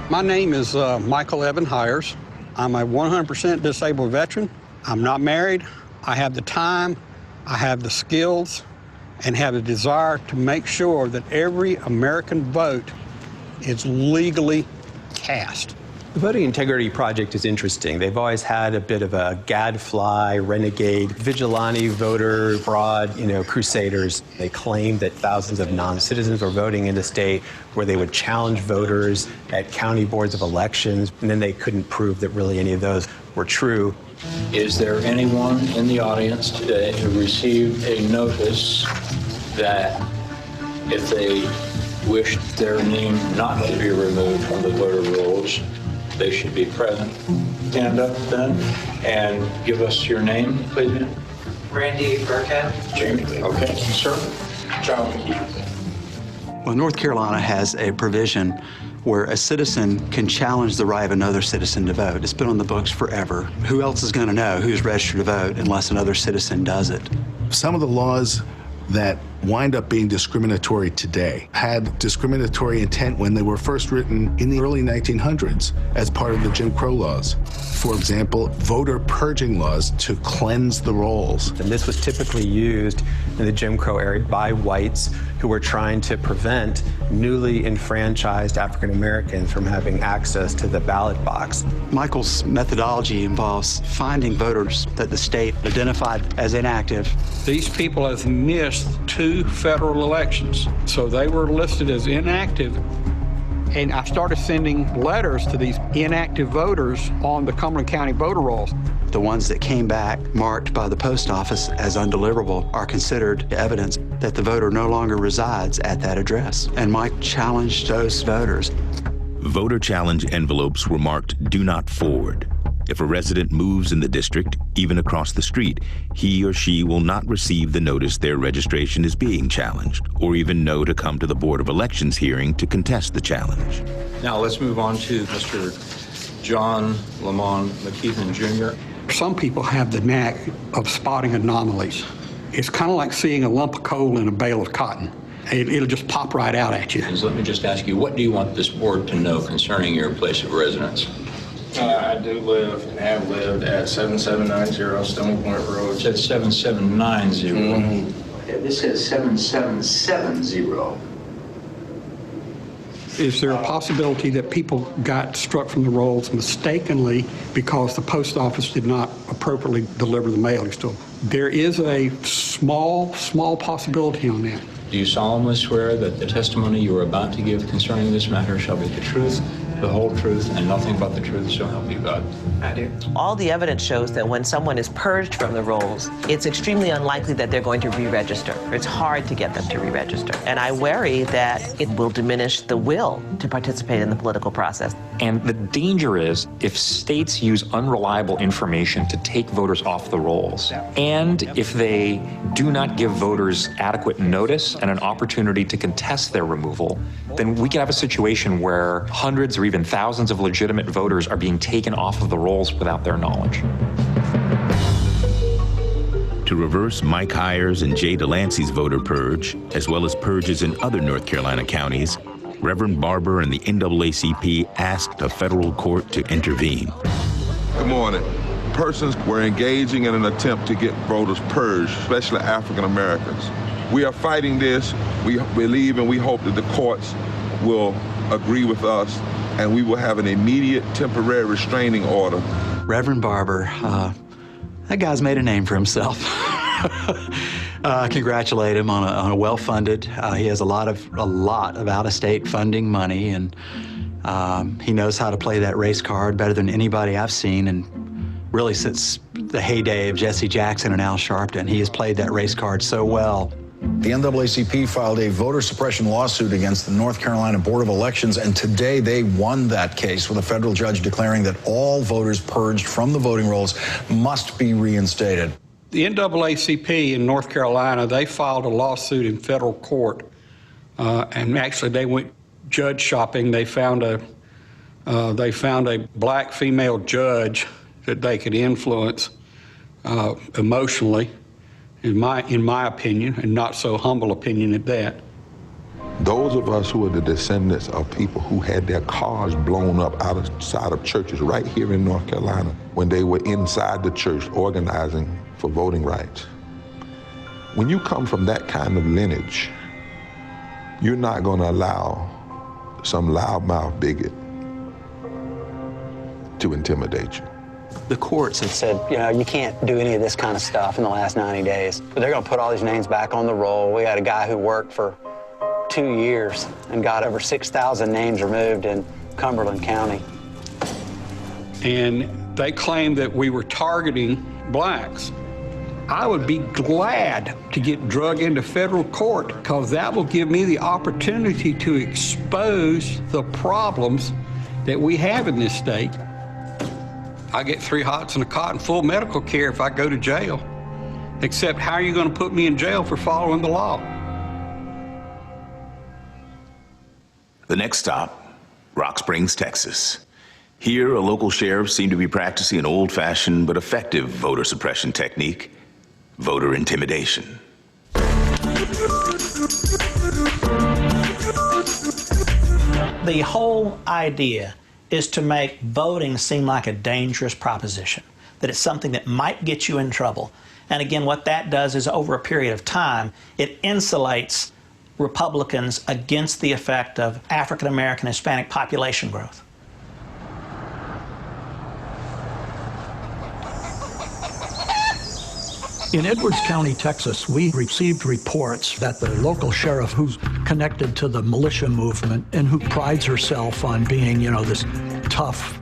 My name is Michael Evan Hires. I'm a 100% disabled veteran. I'm not married. I have the time, I have the skills, and have the desire to make sure that every American vote is legally cast. The Voting Integrity Project is interesting. They've always had a bit of a gadfly, renegade, vigilante voter fraud, crusaders. They claimed that thousands of non-citizens were voting in the state where they would challenge voters at county boards of elections, and then they couldn't prove that really any of those were true. Is there anyone in the audience today who received a notice that if they wished their name not to be removed from the voter rolls, they should be present? Stand up then and give us your name, please. Randy Burkett. Jamie. Okay, sir. John McKee. Well, North Carolina has a provision where a citizen can challenge the right of another citizen to vote. It's been on the books forever. Who else is going to know who's registered to vote unless another citizen does it? Some of the laws that wind up being discriminatory today had discriminatory intent when they were first written in the early 1900s as part of the Jim Crow laws. For example, voter purging laws to cleanse the rolls. And this was typically used in the Jim Crow era by whites who were trying to prevent newly enfranchised African Americans from having access to the ballot box. Michael's methodology involves finding voters that the state identified as inactive. These people have missed 2 federal elections, so they were listed as inactive. And I started sending letters to these inactive voters on the Cumberland County voter rolls. The ones that came back marked by the post office as undeliverable are considered evidence that the voter no longer resides at that address. And Mike challenged those voters. Voter challenge envelopes were marked "Do Not Forward." If a resident moves in the district, even across the street, he or she will not receive the notice their registration is being challenged, or even know to come to the Board of Elections hearing to contest the challenge. Now let's move on to Mr. John Lamont McKeithen Jr. Some people have the knack of spotting anomalies. It's kind of like seeing a lump of coal in a bale of cotton. It'll just pop right out at you. Let me just ask you, what do you want this board to know concerning your place of residence? I do live and have lived at 7790 Stony Point Road. It's at 7790. Yeah, this says 7770. Is there a possibility that people got struck from the rolls mistakenly because the post office did not appropriately deliver the mailings to them? There is a small possibility on that. Do you solemnly swear that the testimony you are about to give concerning this matter shall be the truth, the whole truth, and nothing but the truth, so help you God? I do. All the evidence shows that when someone is purged from the rolls, it's extremely unlikely that they're going to re-register. It's hard to get them to re-register. And I worry that it will diminish the will to participate in the political process. And the danger is if states use unreliable information to take voters off the rolls, and if they do not give voters adequate notice and an opportunity to contest their removal, then we can have a situation where hundreds or even thousands of legitimate voters are being taken off of the rolls without their knowledge. To reverse Mike Hires and Jay Delancey's voter purge, as well as purges in other North Carolina counties, Reverend Barber and the NAACP asked a federal court to intervene. Good morning. Persons were engaging in an attempt to get voters purged, especially African Americans. We are fighting this. We believe and we hope that the courts will agree with us and we will have an immediate temporary restraining order. Reverend Barber, that guy's made a name for himself. Congratulate him on a well-funded. He has a lot of out-of-state funding money, and he knows how to play that race card better than anybody I've seen. And really, since the heyday of Jesse Jackson and Al Sharpton, he has played that race card so well. The NAACP filed a voter suppression lawsuit against the North Carolina Board of Elections, and today they won that case with a federal judge declaring that all voters purged from the voting rolls must be reinstated. The NAACP in North Carolina, they filed a lawsuit in federal court, and actually they went judge shopping. They found a black female judge that they could influence emotionally. In my opinion, and not so humble opinion at that. Those of us who are the descendants of people who had their cars blown up outside of churches right here in North Carolina when they were inside the church organizing for voting rights. When you come from that kind of lineage, you're not going to allow some loudmouth bigot to intimidate you. The courts have said, you know, you can't do any of this kind of stuff in the last 90 days. But they're going to put all these names back on the roll. We had a guy who worked for 2 years and got over 6,000 names removed in Cumberland County. And they claimed that we were targeting blacks. I would be glad to get drug into federal court because that will give me the opportunity to expose the problems that we have in this state. I get 3 hots and a cot and full medical care if I go to jail. Except how are you going to put me in jail for following the law? The next stop, Rock Springs, Texas. Here, a local sheriff seemed to be practicing an old-fashioned but effective voter suppression technique, voter intimidation. The whole idea is to make voting seem like a dangerous proposition, that it's something that might get you in trouble. And again, what that does is over a period of time, it insulates Republicans against the effect of African American Hispanic population growth. In Edwards County, Texas, we received reports that the local sheriff who's connected to the militia movement and who prides herself on being, you know, this tough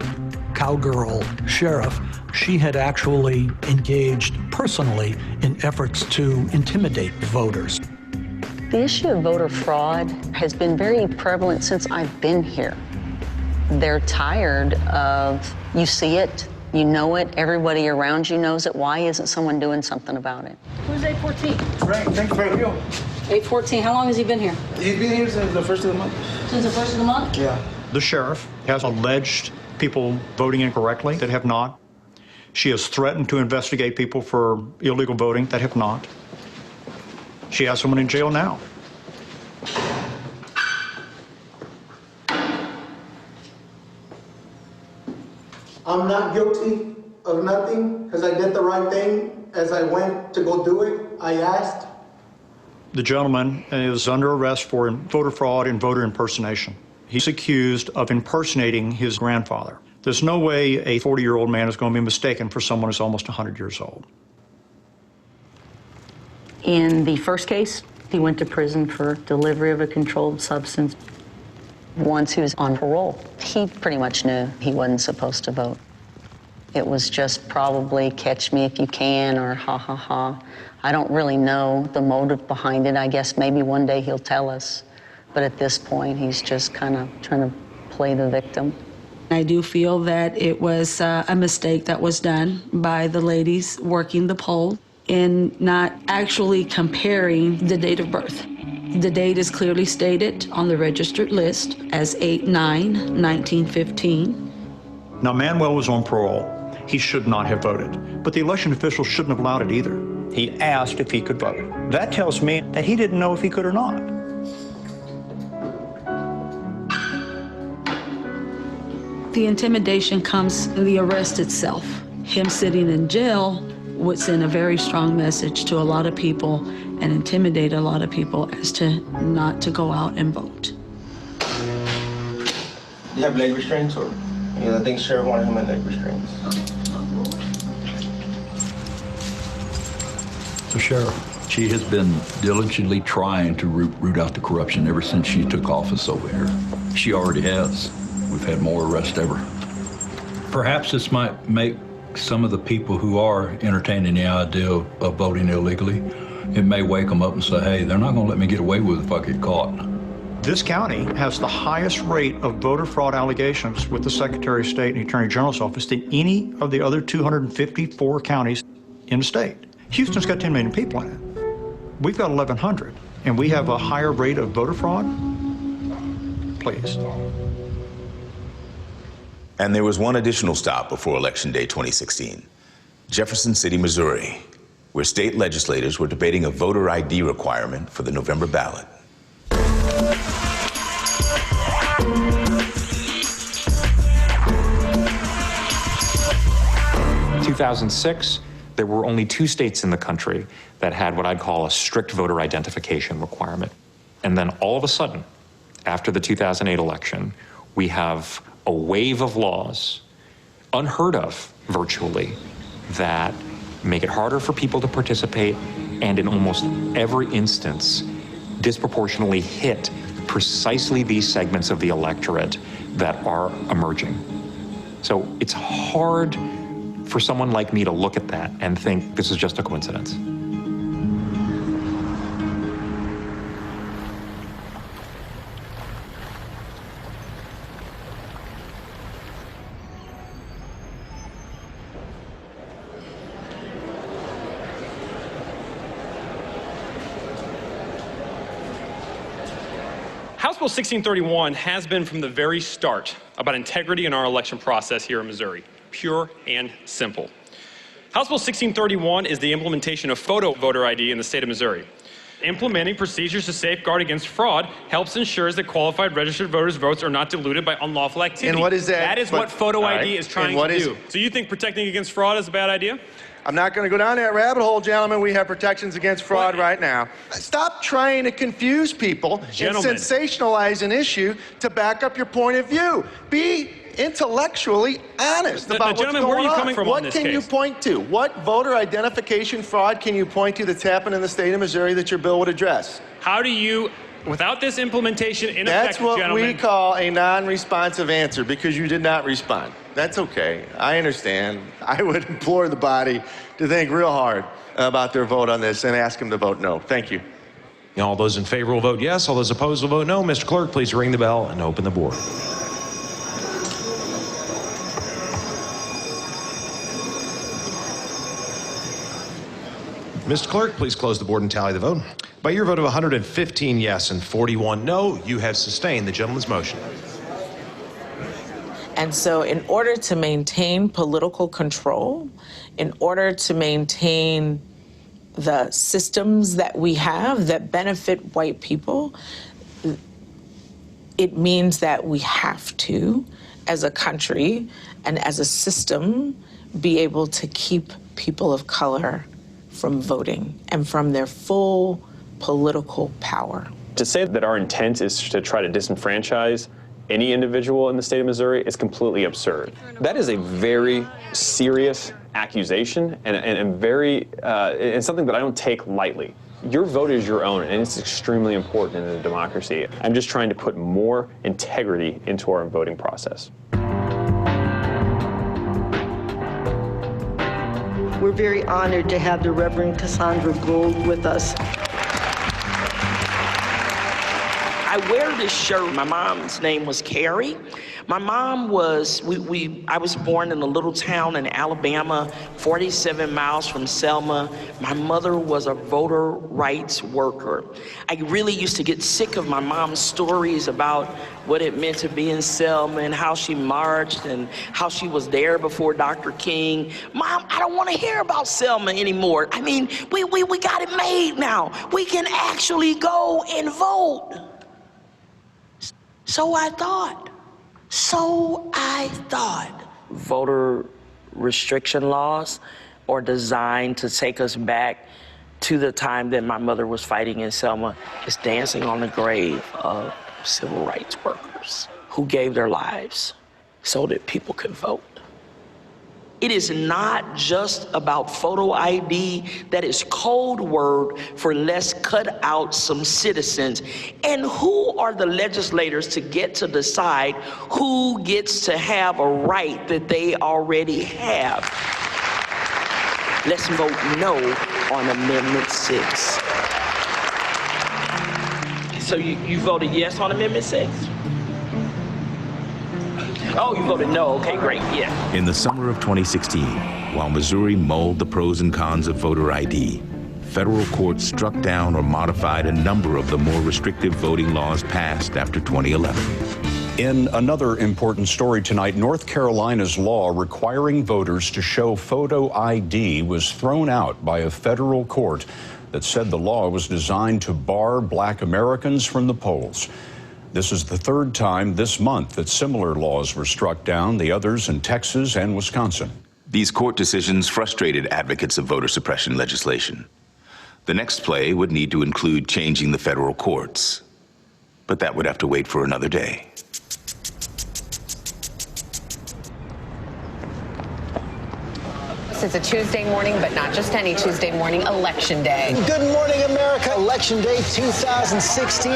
cowgirl sheriff, she had actually engaged personally in efforts to intimidate voters. The issue of voter fraud has been very prevalent since I've been here. They're tired of, you see it, you know it, everybody around you knows it. Why isn't someone doing something about it? Who's 814? Frank, thank you for the 814, how long has he been here? He's been here since the first of the month. Since the first of the month? Yeah. The sheriff has alleged people voting incorrectly that have not. She has threatened to investigate people for illegal voting that have not. She has someone in jail now. I'm not guilty of nothing because I did the right thing. As I went to go do it, I asked. The gentleman is under arrest for voter fraud and voter impersonation. He's accused of impersonating his grandfather. There's no way a 40-year-old man is going to be mistaken for someone who's almost 100 years old. In the first case, he went to prison for delivery of a controlled substance. Once he was on parole, he pretty much knew he wasn't supposed to vote. It was just probably catch me if you can or ha ha ha. I don't really know the motive behind it. I guess maybe one day he'll tell us. But at this point, he's just kind of trying to play the victim. I do feel that it was a mistake that was done by the ladies working the poll in not actually comparing the date of birth. The date is clearly stated on the registered list as 8/9/1915. Now, Manuel was on parole. He should not have voted, but the election officials shouldn't have allowed it either. He asked if he could vote. That tells me that he didn't know if he could or not. The intimidation comes in the arrest itself. Him sitting in jail would send a very strong message to a lot of people and intimidate a lot of people as to not to go out and vote. Do you have leg restraints or? Yeah, I think Sheriff wanted him in leg restraints. So, Sheriff, she has been diligently trying to root out the corruption ever since she took office over here. She already has. We've had more arrests ever. Perhaps this might make some of the people who are entertaining the idea of voting illegally, it may wake them up and say, hey, they're not going to let me get away with it if I get caught. This county has the highest rate of voter fraud allegations with the Secretary of State and the Attorney General's office than any of the other 254 counties in the state. Houston's got 10 million people in it. We've got 1,100, and we have a higher rate of voter fraud? Please. And there was one additional stop before Election Day 2016, Jefferson City, Missouri, where state legislators were debating a voter ID requirement for the November ballot. 2006, there were only 2 states in the country that had what I'd call a strict voter identification requirement. And then all of a sudden, after the 2008 election, we have a wave of laws, unheard of virtually, that make it harder for people to participate and in almost every instance disproportionately hit precisely these segments of the electorate that are emerging. So it's hard for someone like me to look at that and think this is just a coincidence. House Bill 1631 has been from the very start about integrity in our election process here in Missouri. Pure and simple. House Bill 1631 is the implementation of photo voter ID in the state of Missouri. Implementing procedures to safeguard against fraud helps ensures that qualified registered voters' votes are not diluted by unlawful activity. And what is that? That is what photo ID is trying to do. So you think protecting against fraud is a bad idea? I'm not going to go down that rabbit hole, gentlemen. We have protections against fraud right now. Stop trying to confuse people and sensationalize an issue to back up your point of view. Be intellectually honest about what's going on. Where are you coming from on this What can you point to? What voter identification fraud can you point to that's happened in the state of Missouri that your bill would address? How do you, without this implementation in effect, That's what we call a non-responsive answer because you did not respond. That's okay. I understand. I would implore the body to think real hard about their vote on this and ask them to vote no. Thank you. All those in favor will vote yes. All those opposed will vote no. Mr. Clerk, please ring the bell and open the board. Mr. Clerk, please close the board and tally the vote. By your vote of 115 yes and 41 no, you have sustained the gentleman's motion. And so in order to maintain political control, in order to maintain the systems that we have that benefit white people, it means that we have to, as a country and as a system, be able to keep people of color from voting and from their full political power. To say that our intent is to try to disenfranchise any individual in the state of Missouri is completely absurd. That is a very serious accusation and very, it's something that I don't take lightly. Your vote is your own, and it's extremely important in a democracy. I'm just trying to put more integrity into our voting process. We're very honored to have the Reverend Cassandra Gould with us. I wear this shirt. My mom's name was Carrie. My mom was, I was born in a little town in Alabama, 47 miles from Selma. My mother was a voter rights worker. I really used to get sick of my mom's stories about what it meant to be in Selma and how she marched and how she was there before Dr. King. Mom, I don't want to hear about Selma anymore. I mean, we got it made now. We can actually go and vote. So I thought. Voter restriction laws are designed to take us back to the time that my mother was fighting in Selma. It's dancing on the grave of civil rights workers who gave their lives so that people could vote. It is not just about photo ID. That is code word for let's cut out some citizens. And who are the legislators to get to decide who gets to have a right that they already have? Let's vote no on Amendment 6. So you voted yes on Amendment 6? Oh, you voted no. Okay, great. Yeah. In the summer of 2016, while Missouri mulled the pros and cons of voter ID, federal courts struck down or modified a number of the more restrictive voting laws passed after 2011. In another important story tonight, North Carolina's law requiring voters to show photo ID was thrown out by a federal court that said the law was designed to bar Black Americans from the polls. This is the third time this month that similar laws were struck down, the others in Texas and Wisconsin. These court decisions frustrated advocates of voter suppression legislation. The next play would need to include changing the federal courts, but that would have to wait for another day. This is a Tuesday morning, but not just any Tuesday morning, Election Day. Good morning, America. Election Day 2016.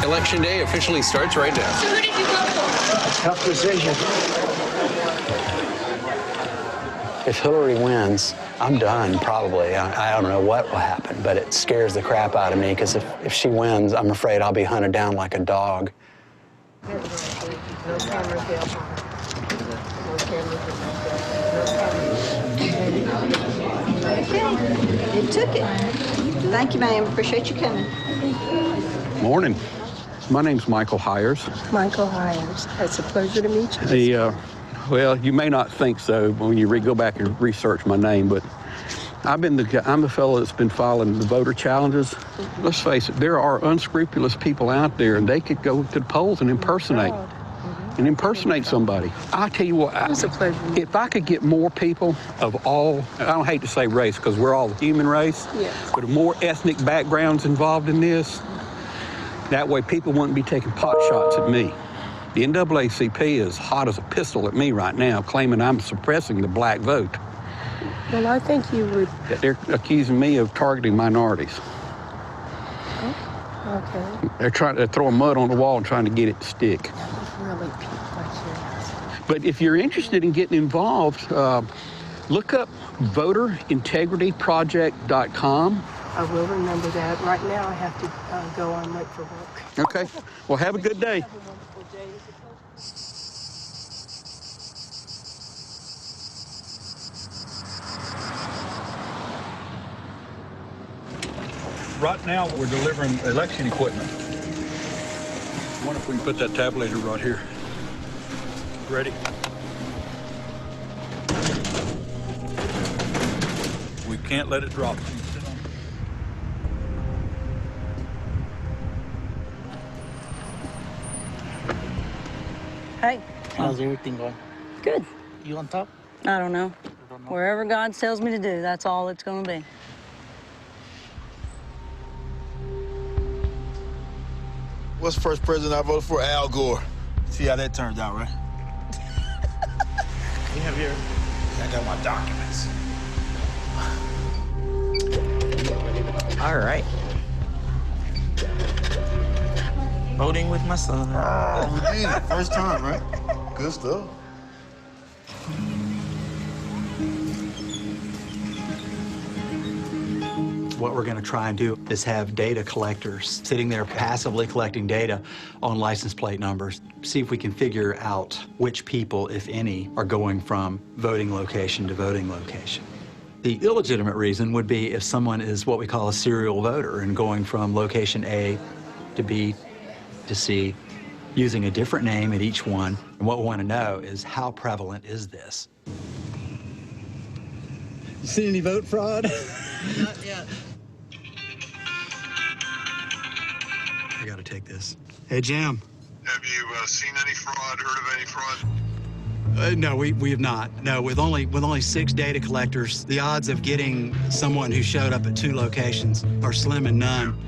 Election Day officially starts right now. So who did you vote for? Tough decision. If Hillary wins, I'm done, probably. I don't know what will happen, but it scares the crap out of me, because if she wins, I'm afraid I'll be hunted down like a dog. No cameras, Bill. No cameras. Okay, it took it. Thank you, ma'am. Appreciate you coming. Morning. My name's Michael Hires. Michael Hires. It's a pleasure to meet you. Well, you may not think so when you go back and research my name, but I'm the fellow that's been filing the voter challenges. Let's face it, there are unscrupulous people out there, and they could go to the polls and impersonate somebody. I'll tell you what, It's a pleasure. if I could get more people of all, I don't hate to say race because we're all the human race, Yes. but more ethnic backgrounds involved in this, that way people wouldn't be taking pot shots at me. The NAACP is hot as a pistol at me right now, claiming I'm suppressing the black vote. Well, I think you would. They're accusing me of targeting minorities. Okay. They're throwing mud on the wall and trying to get it to stick. Really piqued my curiosity. But if you're interested in getting involved, look up voterintegrityproject.com. I will remember that. Right now, I have to go on late for work. Okay. Well, have a good day. Have a wonderful day. Right now, we're delivering election equipment. I wonder if we can put that tabulator right here. Ready? We can't let it drop. Hey. How's everything going? Good. You on top? I don't know. Wherever God tells me to do, that's all it's going to be. What's the first president I voted for? Al Gore. See how that turned out, right? You have your... I got my documents. All right. Voting with my son. Oh, man, first time, right? Good stuff. What we're going to try and do is have data collectors sitting there passively collecting data on license plate numbers, see if we can figure out which people, if any, are going from voting location to voting location. The illegitimate reason would be if someone is what we call a serial voter and going from location A to B to C, using a different name at each one. And what we want to know is how prevalent is this? You see any vote fraud? Not yet. I gotta take this. Hey, Jim. Have you seen any fraud, heard of any fraud? No, we have not. No, with only 6 data collectors, the odds of getting someone who showed up at 2 locations are slim and none.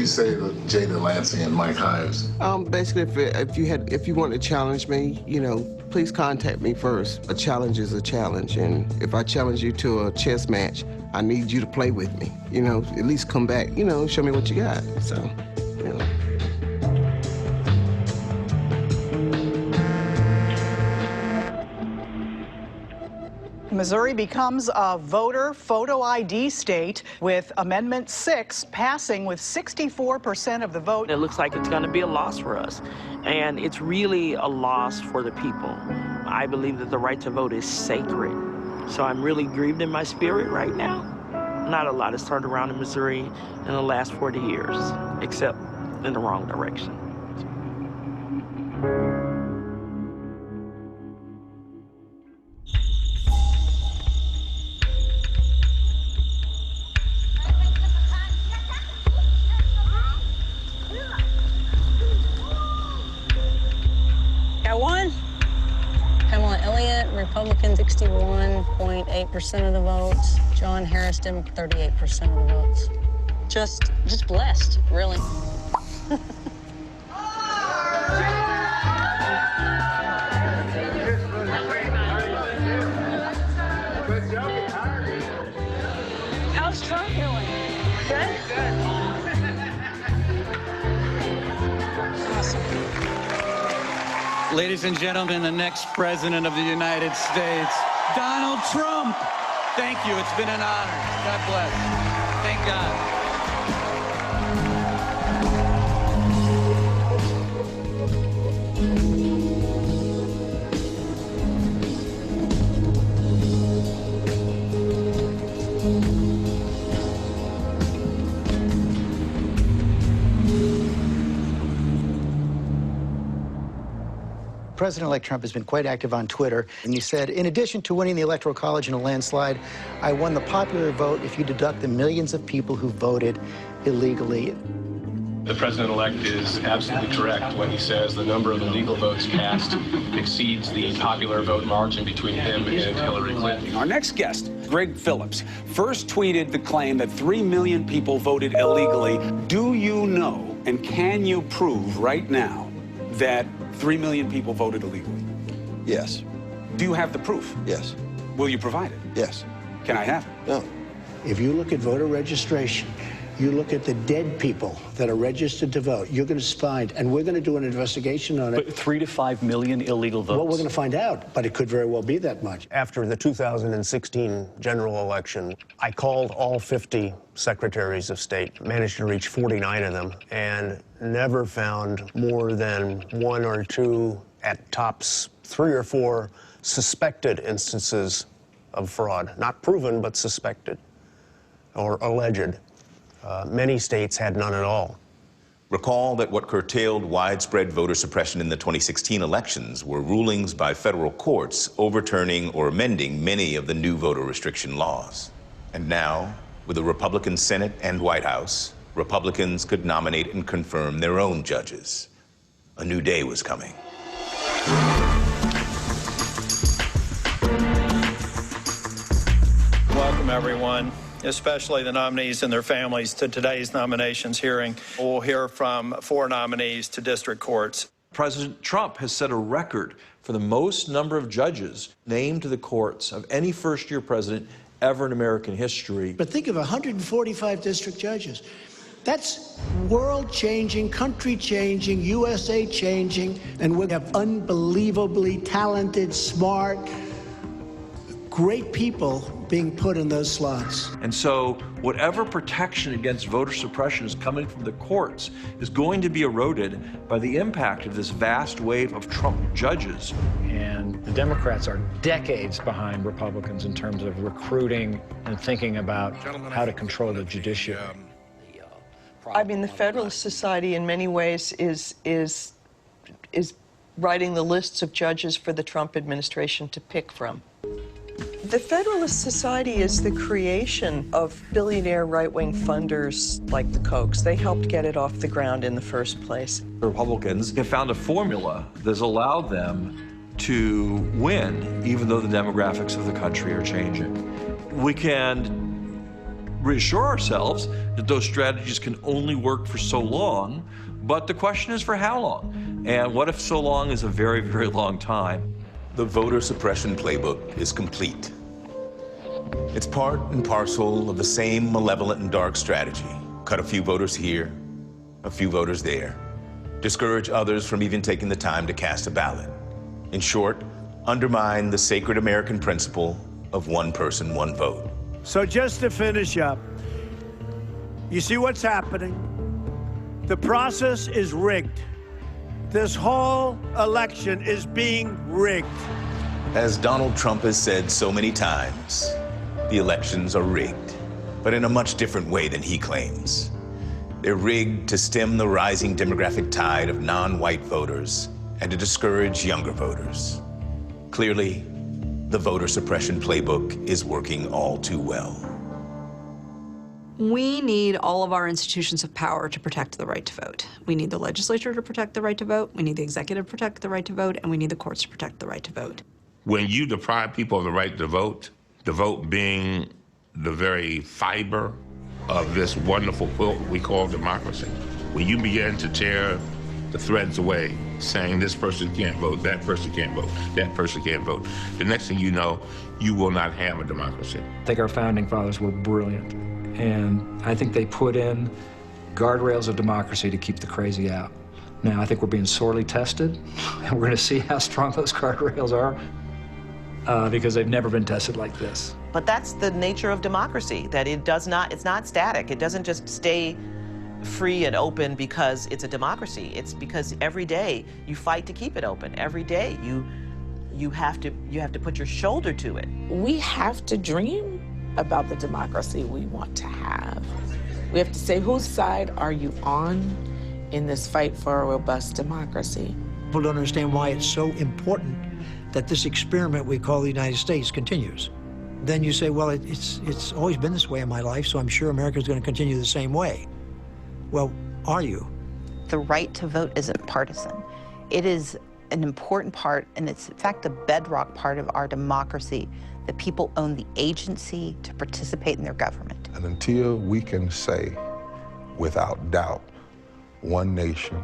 Say to Jada Lansing and Mike Hives? Basically, if you want to challenge me, you know, please contact me first. A challenge is a challenge, and if I challenge you to a chess match, I need you to play with me. You know, at least come back, you know, show me what you got. So, you know. Missouri becomes a voter photo ID state with Amendment 6 passing with 64% of the vote. It looks like it's going to be a loss for us, and it's really a loss for the people. I believe that the right to vote is sacred, so I'm really grieved in my spirit right now. Not a lot has turned around in Missouri in the last 40 years, except in the wrong direction. Got one. Pamela Elliott, Republican, 61.8% of the votes. John Harris, Democrat, 38% of the votes. Just blessed, really. How's Trump doing? Good? Ladies and gentlemen, the next president of the United States, Donald Trump. Thank you. It's been an honor. God bless. Thank God. President-elect Trump has been quite active on Twitter, and he said, in addition to winning the Electoral College in a landslide, I won the popular vote if you deduct the millions of people who voted illegally. The president-elect is absolutely correct when he says the number of illegal votes cast exceeds the popular vote margin between him and Hillary Clinton. Our next guest, Greg Phillips, first tweeted the claim that 3 million people voted illegally. Do you know, and can you prove right now, that 3 million people voted illegally? Yes. Do you have the proof? Yes. Will you provide it? Yes. Can I have it? No. If you look at voter registration, you look at the dead people that are registered to vote, you're going to find, and we're going to do an investigation on it. But 3 to 5 million illegal votes. Well, we're going to find out, but it could very well be that much. After the 2016 general election, I called all 50 secretaries of state, managed to reach 49 of them, and never found more than 1 or 2, at tops 3 or 4, suspected instances of fraud. Not proven, but suspected or alleged. Many states had none at all. Recall that what curtailed widespread voter suppression in the 2016 elections were rulings by federal courts overturning or amending many of the new voter restriction laws. And now, with a Republican Senate and White House, Republicans could nominate and confirm their own judges. A new day was coming. Welcome, everyone, especially the nominees and their families, to today's nominations hearing. We'll hear from 4 nominees to district courts. President Trump has set a record for the most number of judges named to the courts of any first-year president ever in American history. But think of 145 district judges. That's world-changing, country-changing, USA-changing, and we have unbelievably talented, smart, great people being put in those slots. And so whatever protection against voter suppression is coming from the courts is going to be eroded by the impact of this vast wave of Trump judges. And the Democrats are decades behind Republicans in terms of recruiting and thinking about how to control the judiciary. I mean, the Federalist Society in many ways is writing the lists of judges for the Trump administration to pick from. The Federalist Society is the creation of billionaire right-wing funders like the Kochs. They helped get it off the ground in the first place. The Republicans have found a formula that's allowed them to win, even though the demographics of the country are changing. We can reassure ourselves that those strategies can only work for so long, but the question is for how long? And what if so long is a very, very long time? The voter suppression playbook is complete. It's part and parcel of the same malevolent and dark strategy. Cut a few voters here, a few voters there. Discourage others from even taking the time to cast a ballot. In short, undermine the sacred American principle of one person, one vote. So just to finish up, you see what's happening? The process is rigged. This whole election is being rigged. As Donald Trump has said so many times, the elections are rigged, but in a much different way than he claims. They're rigged to stem the rising demographic tide of non-white voters and to discourage younger voters. Clearly, the voter suppression playbook is working all too well. We need all of our institutions of power to protect the right to vote. We need the legislature to protect the right to vote, we need the executive to protect the right to vote, and we need the courts to protect the right to vote. When you deprive people of the right to vote, the vote being the very fiber of this wonderful quilt we call democracy, when you begin to tear the threads away, saying this person can't vote, that person can't vote, that person can't vote, the next thing you know, you will not have a democracy. I think our founding fathers were brilliant, and I think they put in guardrails of democracy to keep the crazy out. Now, I think we're being sorely tested, and we're going to see how strong those guardrails are, because they've never been tested like this. But that's the nature of democracy, that it's not static. It doesn't just stay free and open because it's a democracy. It's because every day you fight to keep it open. Every day you have to put your shoulder to it. We have to dream about the democracy we want to have. We have to say, whose side are you on in this fight for a robust democracy? People don't understand why it's so important that this experiment we call the United States continues. Then you say, well, it's always been this way in my life, so I'm sure America's going to continue the same way. Well, are you? The right to vote isn't partisan. It is an important part, and it's in fact a bedrock part of our democracy, that people own the agency to participate in their government. And until we can say, without doubt, one nation,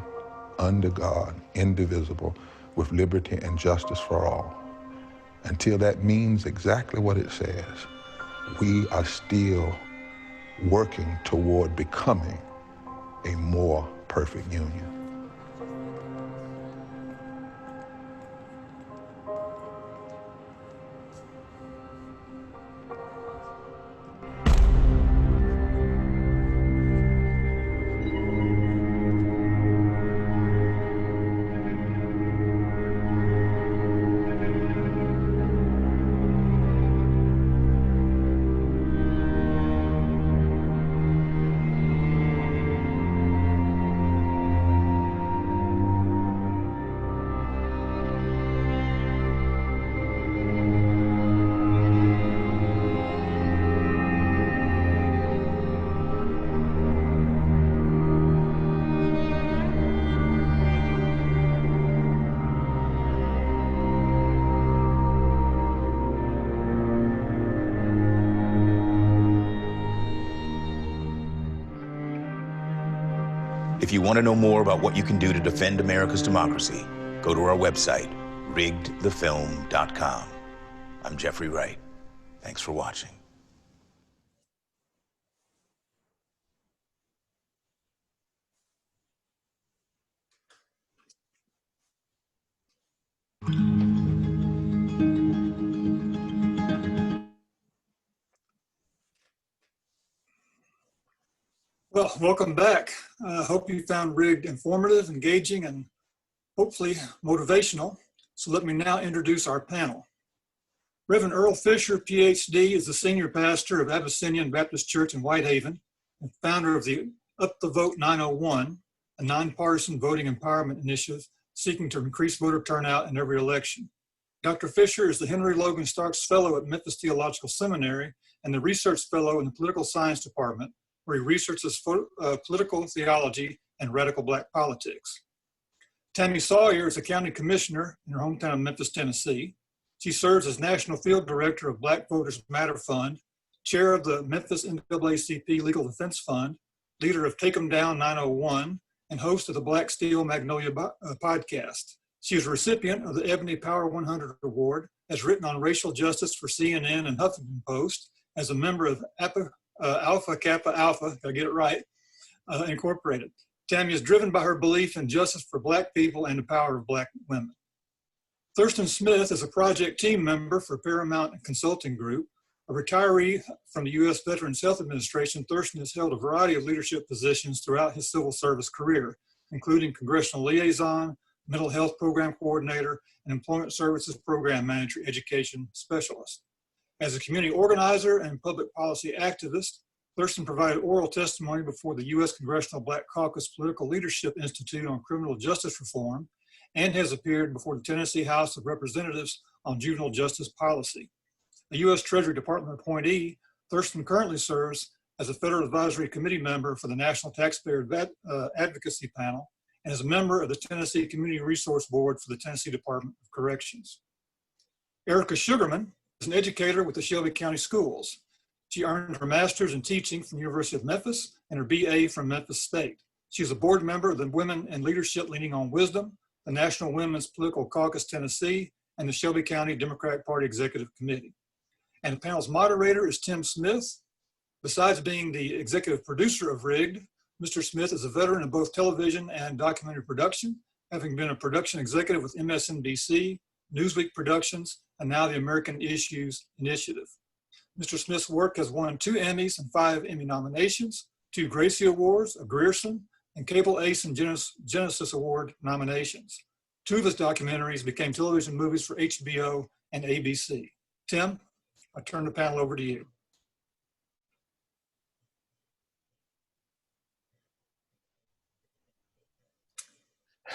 under God, indivisible, with liberty and justice for all, until that means exactly what it says, we are still working toward becoming a more perfect union. If you want to know more about what you can do to defend America's democracy, go to our website, riggedthefilm.com. I'm Jeffrey Wright. Thanks for watching. Well, welcome back. Hope you found Rigged informative, engaging, and hopefully motivational. So let me now introduce our panel. Reverend Earle Fisher, PhD, is the senior pastor of Abyssinian Baptist Church in Whitehaven and founder of the Up the Vote 901, a nonpartisan voting empowerment initiative seeking to increase voter turnout in every election. Dr. Fisher is the Henry Logan Starks Fellow at Memphis Theological Seminary and the Research Fellow in the Political Science Department, where he researches political theology and radical Black politics. Tami Sawyer is a county commissioner in her hometown of Memphis, Tennessee. She serves as National Field Director of Black Voters Matter Fund, chair of the Memphis NAACP Legal Defense Fund, leader of Take 'em Down 901, and host of the Black Steel Magnolia podcast. She is a recipient of the Ebony Power 100 Award, has written on racial justice for CNN and Huffington Post, as a member of Alpha Kappa Alpha, gotta get it right, Incorporated. Tami is driven by her belief in justice for Black people and the power of Black women. Thurston Smith is a project team member for Paramount Consulting Group. A retiree from the U.S. Veterans Health Administration, Thurston has held a variety of leadership positions throughout his civil service career, including congressional liaison, mental health program coordinator, and employment services program manager, education specialist. As a community organizer and public policy activist, Thurston provided oral testimony before the U.S. Congressional Black Caucus Political Leadership Institute on criminal justice reform and has appeared before the Tennessee House of Representatives on juvenile justice policy. A U.S. Treasury Department appointee, Thurston currently serves as a Federal Advisory Committee member for the National Taxpayer Advocacy Panel and is a member of the Tennessee Community Resource Board for the Tennessee Department of Corrections. Erika Sugarmon is an educator with the Shelby County Schools. She earned her master's in teaching from the University of Memphis and her BA from Memphis State. She is a board member of the Women in Leadership Leaning on Wisdom, the National Women's Political Caucus Tennessee, and the Shelby County Democratic Party Executive Committee. And the panel's moderator is Tim Smith. Besides being the executive producer of Rigged, Mr. Smith is a veteran of both television and documentary production, having been a production executive with MSNBC, Newsweek Productions, and now the American Issues Initiative. Mr. Smith's work has won 2 Emmys and 5 Emmy nominations, 2 Gracie Awards, a Grierson, and Cable Ace and Genesis Award nominations. 2 of his documentaries became television movies for HBO and ABC. Tim, I turn the panel over to you.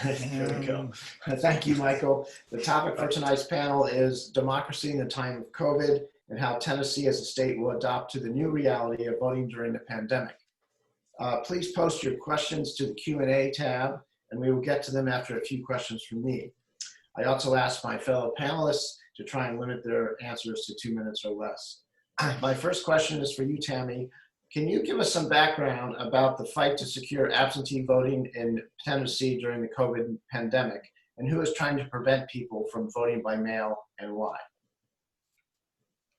There we go. Thank you, Michael. The topic for tonight's panel is democracy in the time of COVID and how Tennessee as a state will adopt to the new reality of voting during the pandemic. Please post your questions to the Q&A tab, and we will get to them after a few questions from me. I also asked my fellow panelists to try and limit their answers to 2 minutes or less. My first question is for you, Tami. Can you give us some background about the fight to secure absentee voting in Tennessee during the COVID pandemic, and who is trying to prevent people from voting by mail and why?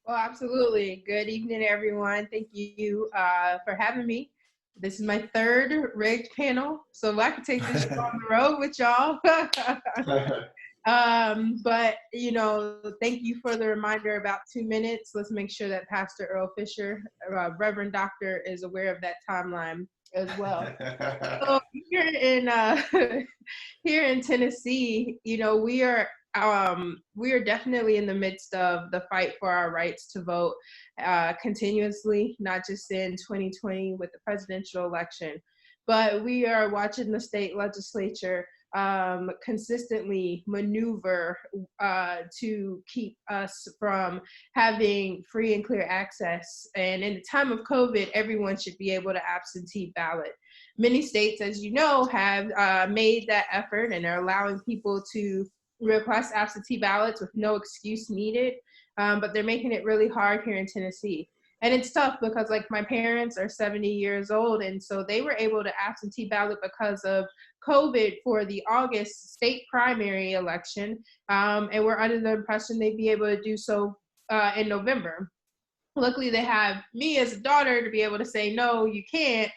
Well, absolutely. Good evening, everyone. Thank you for having me. This is my 3rd Rigged panel, so I could take this show on the road with y'all. But, you know, thank you for the reminder about 2 minutes. Let's make sure that Pastor Earle Fisher, Reverend Doctor, is aware of that timeline as well. So here in Tennessee, you know, we are definitely in the midst of the fight for our rights to vote continuously, not just in 2020 with the presidential election, but we are watching the state legislature consistently maneuver to keep us from having free and clear access. And in the time of COVID, everyone should be able to absentee ballot. Many states, as you know, have made that effort and are allowing people to request absentee ballots with no excuse needed, but they're making it really hard here in Tennessee. And it's tough because like my parents are 70 years old, and so they were able to absentee ballot because of COVID for the August state primary election, and we're under the impression they'd be able to do so in November. Luckily, they have me as a daughter to be able to say, no, you can't.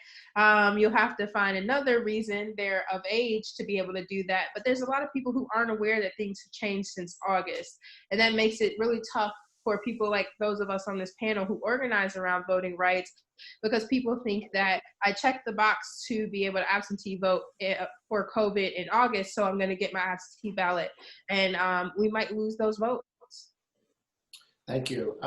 You'll have to find another reason they're of age to be able to do that. But there's a lot of people who aren't aware that things have changed since August. And that makes it really tough for people like those of us on this panel who organize around voting rights, because people think that I checked the box to be able to absentee vote for COVID in August, so I'm going to get my absentee ballot. And we might lose those votes. Thank you.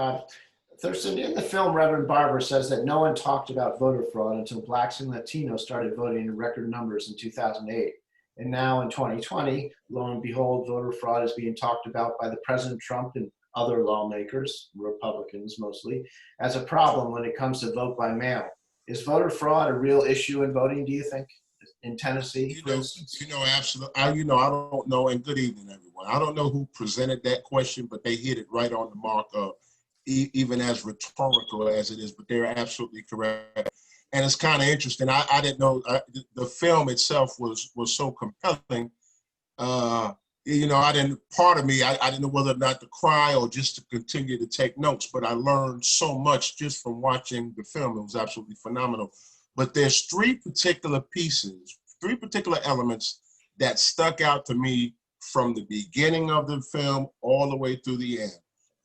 Thurston, in the film, Reverend Barber says that no one talked about voter fraud until Blacks and Latinos started voting in record numbers in 2008. And now in 2020, lo and behold, voter fraud is being talked about by the President Trump and other lawmakers, Republicans mostly, as a problem when it comes to vote by mail. Is voter fraud a real issue in voting, do you think, in Tennessee, for instance? Absolutely. I don't know, and good evening, everyone. I don't know who presented that question, but they hit it right on the mark, even as rhetorical as it is, but they're absolutely correct. And it's kind of interesting. I didn't know the film itself was so compelling. Part of me, I didn't know whether or not to cry or just to continue to take notes, but I learned so much just from watching the film. It was absolutely phenomenal. But there's three particular elements that stuck out to me from the beginning of the film all the way through the end.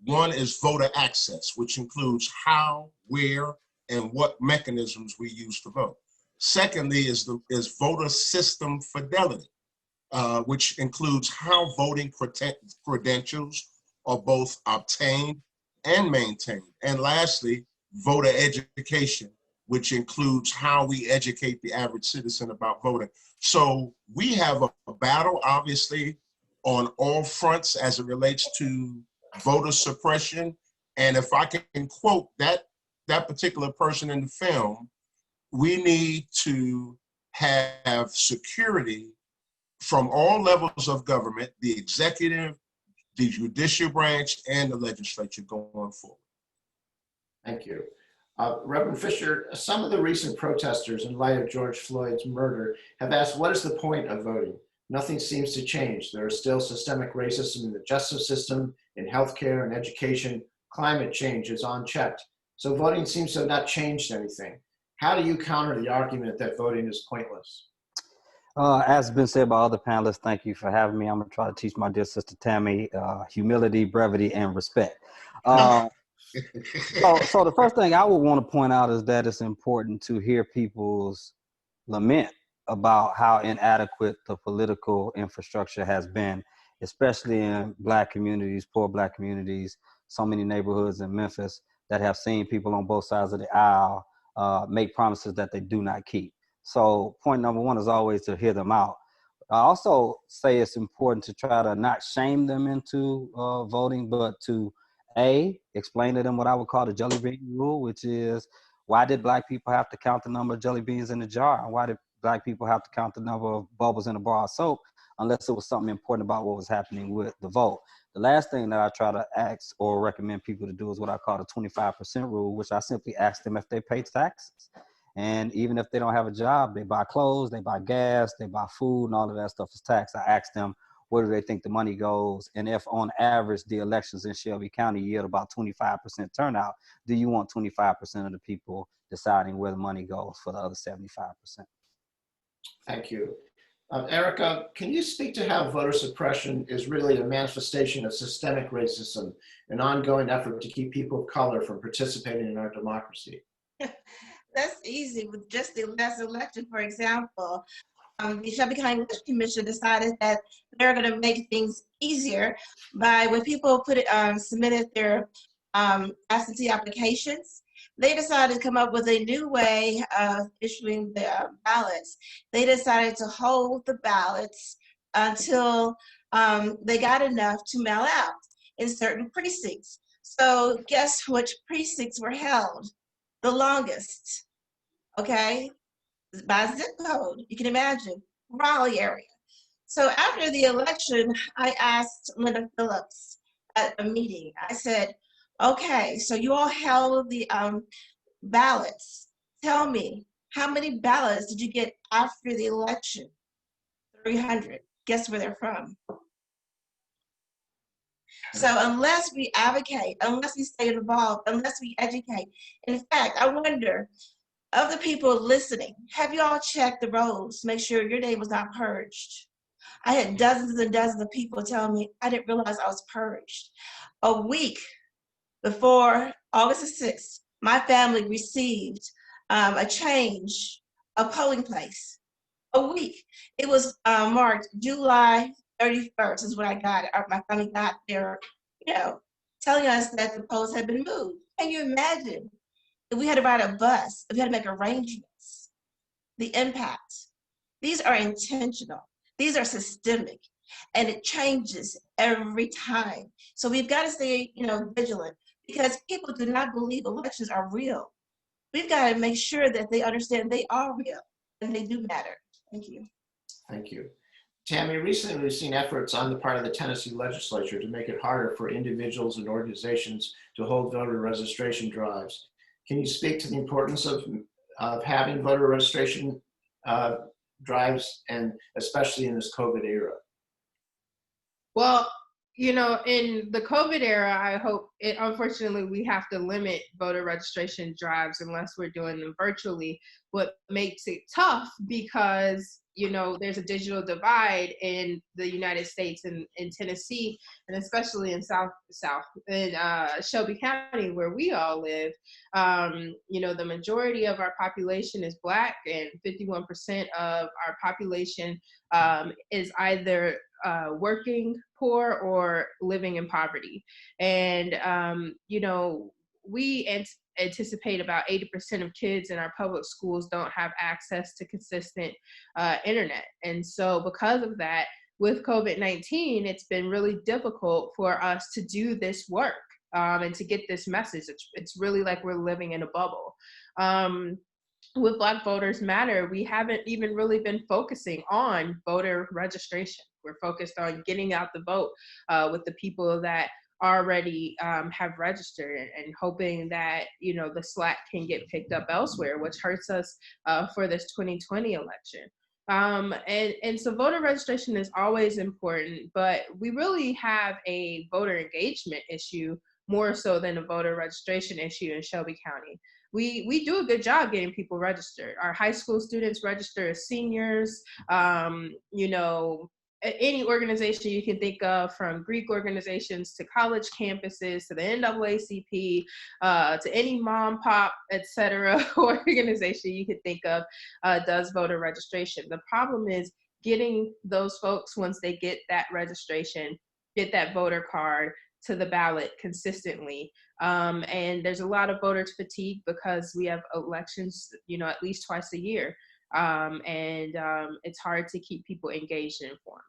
One is voter access, which includes how, where, and what mechanisms we use to vote. Secondly is voter system fidelity, which includes how voting credentials are both obtained and maintained. And lastly, voter education, which includes how we educate the average citizen about voting. So we have a battle, obviously, on all fronts as it relates to voter suppression. And if I can quote that particular person in the film, we need to have security from all levels of government, the executive, the judicial branch, and the legislature going forward. Thank you. Reverend Fisher, some of the recent protesters in light of George Floyd's murder have asked, what is the point of voting? Nothing seems to change. There is still systemic racism in the justice system, in healthcare and education. Climate change is unchecked. So voting seems to have not changed anything. How do you counter the argument that voting is pointless? As has been said by other panelists, thank you for having me. I'm going to try to teach my dear sister Tami humility, brevity, and respect. So the first thing I would want to point out is that it's important to hear people's lament about how inadequate the political infrastructure has been, especially in Black communities, poor Black communities, so many neighborhoods in Memphis that have seen people on both sides of the aisle make promises that they do not keep. So point number one is always to hear them out. I also say it's important to try to not shame them into voting, but to explain to them what I would call the jelly bean rule, which is, why did Black people have to count the number of jelly beans in the jar? And why did Black people have to count the number of bubbles in a bar of soap, unless it was something important about what was happening with the vote? The last thing that I try to ask or recommend people to do is what I call the 25% rule, which I simply ask them if they pay taxes. And even if they don't have a job, they buy clothes, they buy gas, they buy food, and all of that stuff is taxed. I ask them, where do they think the money goes? And if on average, the elections in Shelby County yield about 25% turnout, do you want 25% of the people deciding where the money goes for the other 75%? Thank you. Erika, can you speak to how voter suppression is really a manifestation of systemic racism, an ongoing effort to keep people of color from participating in our democracy? That's easy. With just the last election, for example, the Shelby County Election Commission decided that they're going to make things easier by when people submitted their absentee applications. They decided to come up with a new way of issuing the ballots. They decided to hold the ballots until they got enough to mail out in certain precincts. So guess which precincts were held the longest? Okay, by zip code. You can imagine, Raleigh area. So after the election, I asked Linda Phillips at a meeting, I said, Okay, so you all held the ballots. Tell me, how many ballots did you get after the election? 300. Guess where they're from? So unless we advocate, unless we stay involved, unless we educate, in fact, I wonder, of the people listening, have you all checked the rolls to make sure your name was not purged? I had dozens and dozens of people tell me I didn't realize I was purged. A week before August the 6th, my family received a change of polling place. A week. It was marked July 31st is when I got it. My family got there, telling us that the polls had been moved. Can you imagine if we had to ride a bus, if we had to make arrangements, the impact? These are intentional. These are systemic, and it changes every time. So we've got to stay, vigilant, because people do not believe elections are real. We've got to make sure that they understand they are real and they do matter. Thank you. Thank you. Tami, recently we've seen efforts on the part of the Tennessee legislature to make it harder for individuals and organizations to hold voter registration drives. Can you speak to the importance of having voter registration drives, and especially in this COVID era? Well, in the COVID era, I hope unfortunately, we have to limit voter registration drives unless we're doing them virtually, what makes it tough because, there's a digital divide in the United States and in Tennessee, and especially in Shelby County, where we all live. The majority of our population is Black, and 51% of our population is either working poor or living in poverty. And, we anticipate about 80% of kids in our public schools don't have access to consistent internet. And so because of that, with COVID-19, it's been really difficult for us to do this work and to get this message. It's really like we're living in a bubble. With Black Voters Matter, we haven't even really been focusing on voter registration. We're focused on getting out the vote with the people that already have registered, and hoping that the slack can get picked up elsewhere, which hurts us for this 2020 election. And so voter registration is always important, but we really have a voter engagement issue more so than a voter registration issue in Shelby County. We do a good job getting people registered. Our high school students register as seniors. Any organization you can think of, from Greek organizations to college campuses to the NAACP, to any mom, pop, etc. organization you can think of does voter registration. The problem is getting those folks, once they get that registration, get that voter card, to the ballot consistently. And there's a lot of voter fatigue because we have elections, at least twice a year. It's hard to keep people engaged and informed.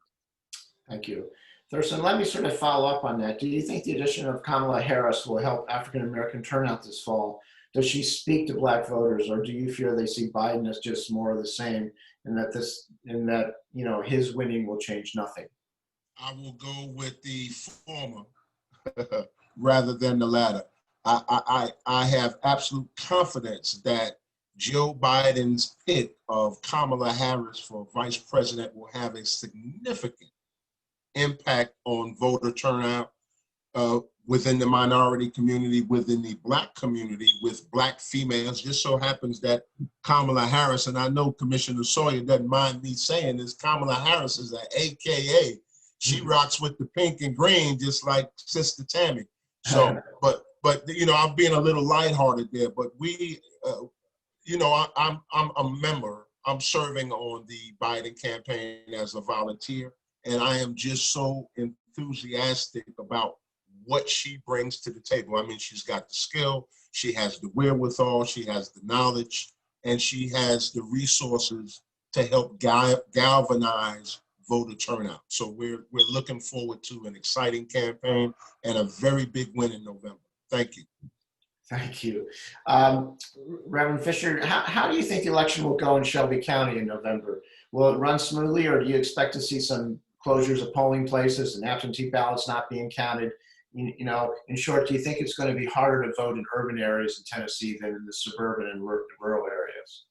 Thank you. Thurston, let me sort of follow up on that. Do you think the addition of Kamala Harris will help African-American turnout this fall? Does she speak to Black voters, or do you fear they see Biden as just more of the same, and that his winning will change nothing? I will go with the former rather than the latter. I have absolute confidence that Joe Biden's pick of Kamala Harris for vice president will have a significant impact on voter turnout within the minority community, within the Black community, with Black females. Just so happens that Kamala Harris, and I know Commissioner Sawyer doesn't mind me saying this, Kamala Harris is an AKA. She rocks with the pink and green, just like Sister Tami. So, but I'm being a little lighthearted there. But I'm a member. I'm serving on the Biden campaign as a volunteer, and I am just so enthusiastic about what she brings to the table. I mean, she's got the skill, she has the wherewithal, she has the knowledge, and she has the resources to help galvanize voter turnout. So we're looking forward to an exciting campaign and a very big win in November. Thank you. Thank you. Reverend Fisher, how do you think the election will go in Shelby County in November? Will it run smoothly, or do you expect to see some closures of polling places and absentee ballots not being counted? You know, in short, do you think it's going to be harder to vote in urban areas in Tennessee than in the suburban and rural areas?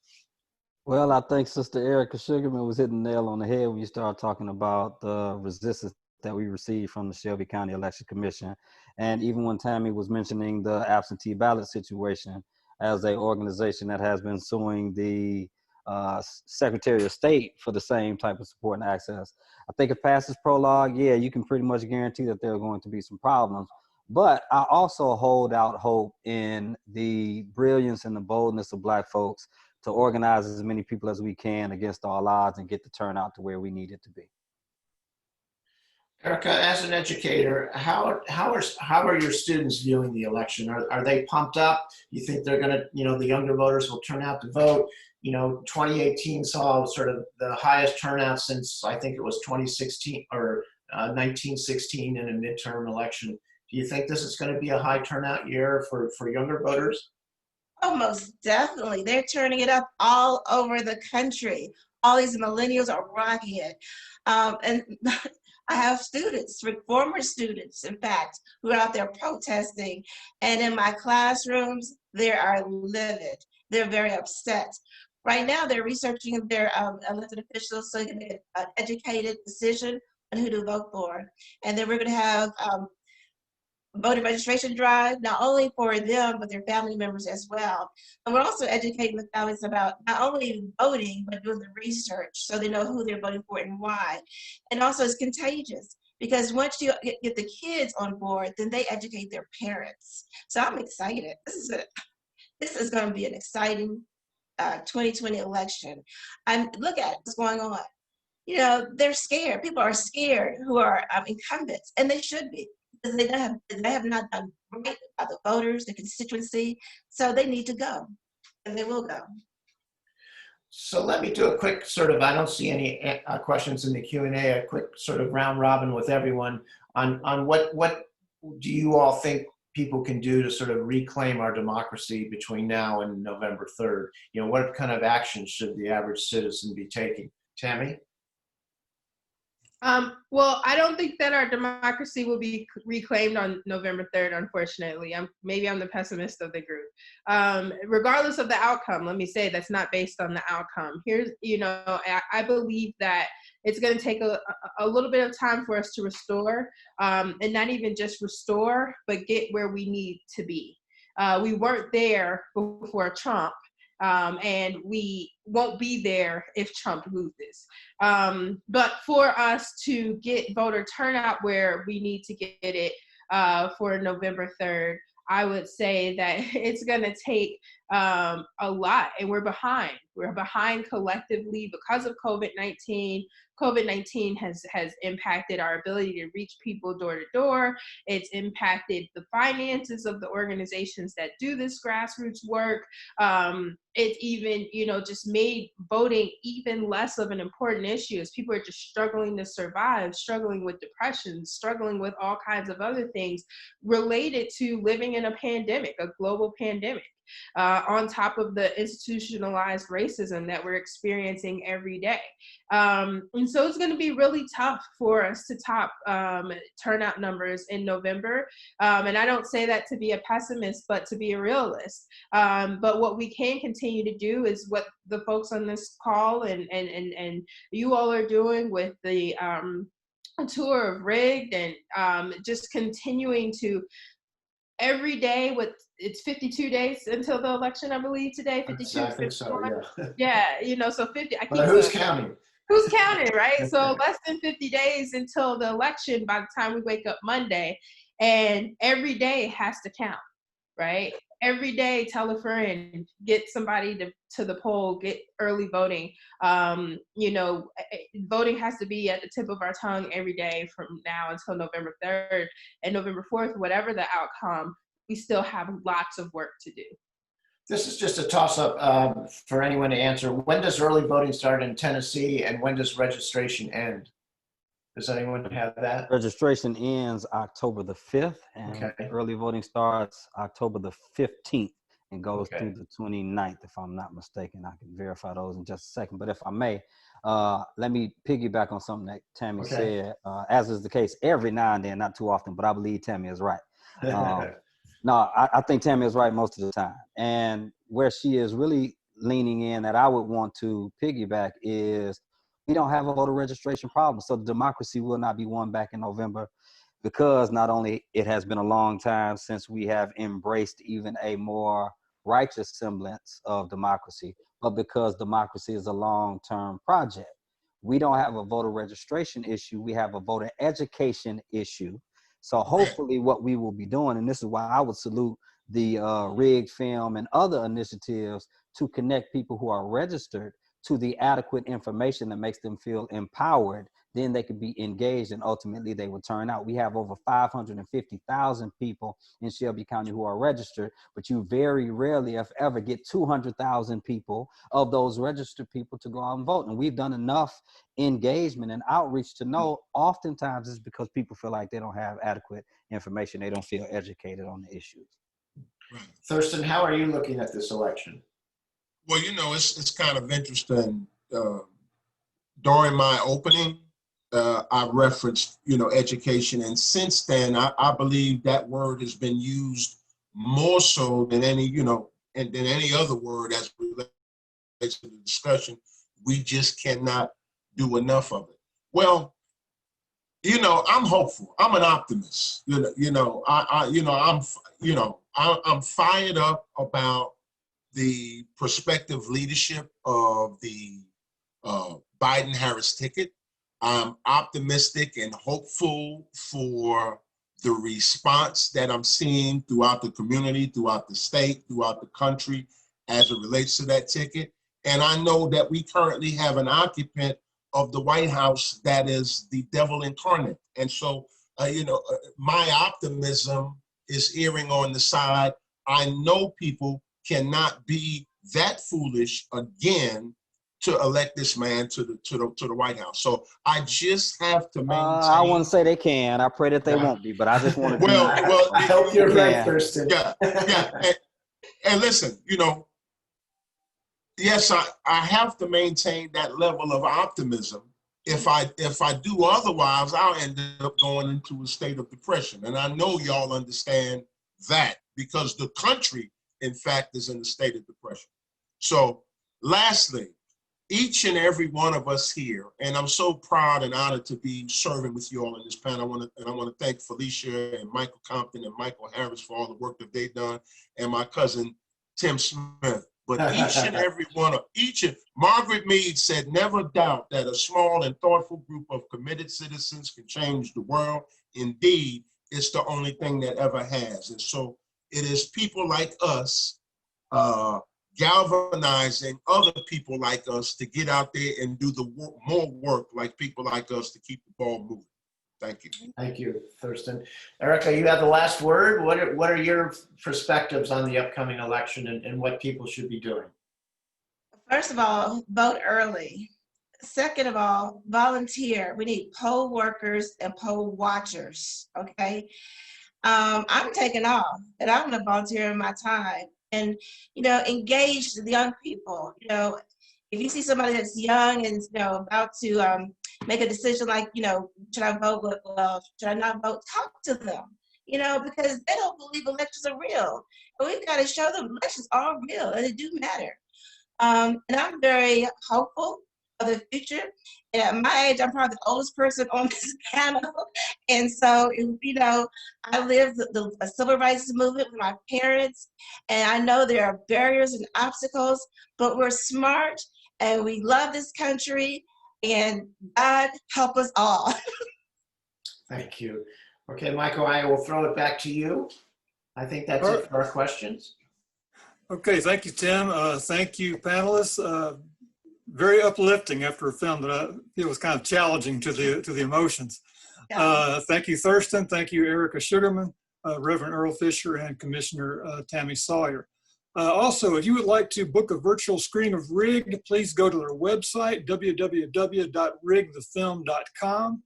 Well, I think Sister Erika Sugarmon was hitting the nail on the head when you started talking about the resistance that we received from the Shelby County Election Commission. And even when Tami was mentioning the absentee ballot situation as an organization that has been suing the Secretary of State for the same type of support and access. I think if passes prologue, yeah, you can pretty much guarantee that there are going to be some problems. But I also hold out hope in the brilliance and the boldness of Black folks to organize as many people as we can against all odds and get the turnout to where we need it to be. Erika, as an educator, how are your students viewing the election? Are they pumped up? You think they're going to, you know, the younger voters will turn out to vote? You know, 2018 saw sort of the highest turnout since I think it was 2016 or 1916 in a midterm election. Do you think this is going to be a high turnout year for younger voters? Oh, most definitely. They're turning it up all over the country. All these millennials are rocking it. And I have students, former students, in fact, who are out there protesting. And in my classrooms, they are livid. They're very upset. Right now, they're researching their elected officials so they can make an educated decision on who to vote for. And then we're going to have voter registration drive, not only for them, but their family members as well. And we're also educating the families about not only voting, but doing the research so they know who they're voting for and why. And also it's contagious because once you get the kids on board, then they educate their parents. So I'm excited. This is going to be an exciting 2020 election. And look at what's going on. You know, they're scared. People are scared who are incumbents, and they should be. Because they have not done right by the voters, the constituency, so they need to go, and they will go. So let me do a quick sort of, I don't see any questions in the Q&A, a quick sort of round robin with everyone on what do you all think people can do to sort of reclaim our democracy between now and November 3rd? You know, what kind of action should the average citizen be taking? Tami? Well, I don't think that our democracy will be reclaimed on November 3rd, unfortunately. Maybe I'm the pessimist of the group. Regardless of the outcome, let me say that's not based on the outcome. Here's, you know, I believe that it's going to take a little bit of time for us to restore, and not even just restore, but get where we need to be. We weren't there before Trump. And we won't be there if Trump loses. But for us to get voter turnout where we need to get it for November 3rd, I would say that it's going to take a lot, and we're behind. We're behind collectively because of COVID-19. COVID-19 has impacted our ability to reach people door to door. It's impacted the finances of the organizations that do this grassroots work. It's even, you know, just made voting even less of an important issue as people are just struggling to survive, struggling with depression, struggling with all kinds of other things related to living in a pandemic, a global pandemic. On top of the institutionalized racism that we're experiencing every day. And so it's going to be really tough for us to top turnout numbers in November. And I don't say that to be a pessimist, but to be a realist. But what we can continue to do is what the folks on this call and you all are doing with the tour of Rigged, and just continuing to every day with it's 52 days until the election, I believe today, 52. I think so, yeah. Yeah, you know, so 50. But who's counting? Who's counting, right? So less than 50 days until the election by the time we wake up Monday, and every day has to count, right? Every day, tell a friend, get somebody to the poll, get early voting. You know, voting has to be at the tip of our tongue every day from now until November 3rd. And November 4th, whatever the outcome, we still have lots of work to do. This is just a toss-up for anyone to answer. When does early voting start in Tennessee, and when does registration end? Does anyone have that? Registration ends October the 5th, and okay. Early voting starts October the 15th. and goes through the 29th, if I'm not mistaken. I can verify those in just a second. But if I may, let me piggyback on something that Tami said, as is the case every now and then, not too often, but I believe Tami is right. No, I think Tami is right most of the time. And where she is really leaning in that I would want to piggyback is we don't have a voter registration problem. So democracy will not be won back in November, because not only it has been a long time since we have embraced even a more righteous semblance of democracy, but because democracy is a long-term project. We don't have a voter registration issue. We have a voter education issue. So hopefully what we will be doing, and this is why I would salute the rigged film and other initiatives to connect people who are registered to the adequate information that makes them feel empowered, then they could be engaged and ultimately they will turn out. We have over 550,000 people in Shelby County who are registered, but you very rarely, if ever, get 200,000 people of those registered people to go out and vote. And we've done enough engagement and outreach to know oftentimes it's because people feel like they don't have adequate information. They don't feel educated on the issues. Thurston, how are you looking at this election? Well, you know, it's kind of interesting. During my opening, I referenced, you know, education. And since then, I believe that word has been used more so than any, you know, and than any other word as it relates to the discussion. We just cannot do enough of it. Well, you know, I'm hopeful. I'm an optimist. I'm fired up about the prospective leadership of the Biden-Harris ticket. I'm optimistic and hopeful for the response that I'm seeing throughout the community, throughout the state, throughout the country as it relates to that ticket. And I know that we currently have an occupant of the White House that is the devil incarnate. And so, my optimism is erring on the side. I know people cannot be that foolish again to elect this man to the White House. So I just have to maintain. I wouldn't say they can. I pray that they won't be, but I just want to. Well, I hope you're right, Thurston. Yeah. And listen, you know, yes, I have to maintain that level of optimism. If I do otherwise, I'll end up going into a state of depression. And I know y'all understand that, because the country, in fact, is in a state of depression. So lastly, each and every one of us here, and I'm so proud and honored to be serving with you all in this panel. I want to thank Felicia and Michael Compton and Michael Harris for all the work that they've done, and my cousin Tim Smith. But each and every one of Margaret Mead said, never doubt that a small and thoughtful group of committed citizens can change the world. Indeed, it's the only thing that ever has. And so it is people like us galvanizing other people like us to get out there and do the more work like people like us to keep the ball moving. Thank you. Thank you, Thurston. Erika, you have the last word. What are your perspectives on the upcoming election and what people should be doing? First of all, vote early. Second of all, volunteer. We need poll workers and poll watchers, okay? I'm taking off, and I'm gonna volunteer in my time. And, you know, engage the young people. You know, if you see somebody that's young and, you know, about to make a decision like, you know, should I vote? Well, should I not vote? Talk to them, you know, because they don't believe elections are real. And we've got to show them elections are real and they do matter. And I'm very hopeful of the future. And at my age, I'm probably the oldest person on this panel. And so, you know, I lived the civil rights movement with my parents. And I know there are barriers and obstacles, but we're smart and we love this country. And God help us all. Thank you. Okay, Michael, I will throw it back to you. I think that's it for our questions. Okay, thank you, Tim. Thank you, panelists. Very uplifting after a film that I feel was kind of challenging to the emotions. Yeah. Thank you, Thurston. Thank you, Erika Sugarmon, Reverend Earle Fisher, and Commissioner Tami Sawyer. Also, if you would like to book a virtual screening of Rigged, please go to their website, www.riggedthefilm.com.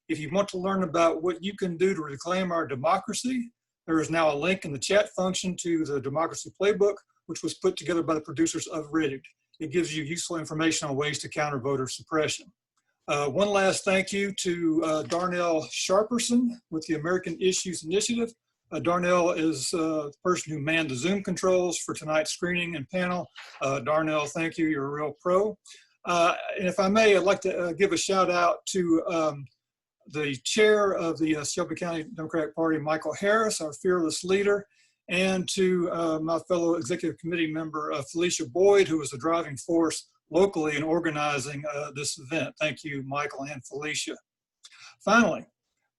If you want to learn about what you can do to reclaim our democracy, there is now a link in the chat function to the Democracy Playbook, which was put together by the producers of Rigged. It gives you useful information on ways to counter voter suppression. One last thank you to Darnell Sharperson with the American Issues Initiative. Darnell is the person who manned the Zoom controls for tonight's screening and panel. Darnell, thank you. You're a real pro. And if I may, I'd like to give a shout out to the chair of the Shelby County Democratic Party, Michael Harris, our fearless leader, and to my fellow executive committee member, Felicia Boyd, who was the driving force locally in organizing this event. Thank you, Michael and Felicia. Finally,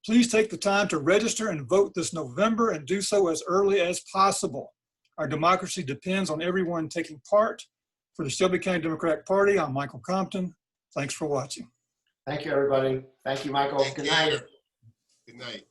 please take the time to register and vote this November and do so as early as possible. Our democracy depends on everyone taking part. For the Shelby County Democratic Party, I'm Michael Compton. Thanks for watching. Thank you, everybody. Thank you, Michael. Good night. Good night.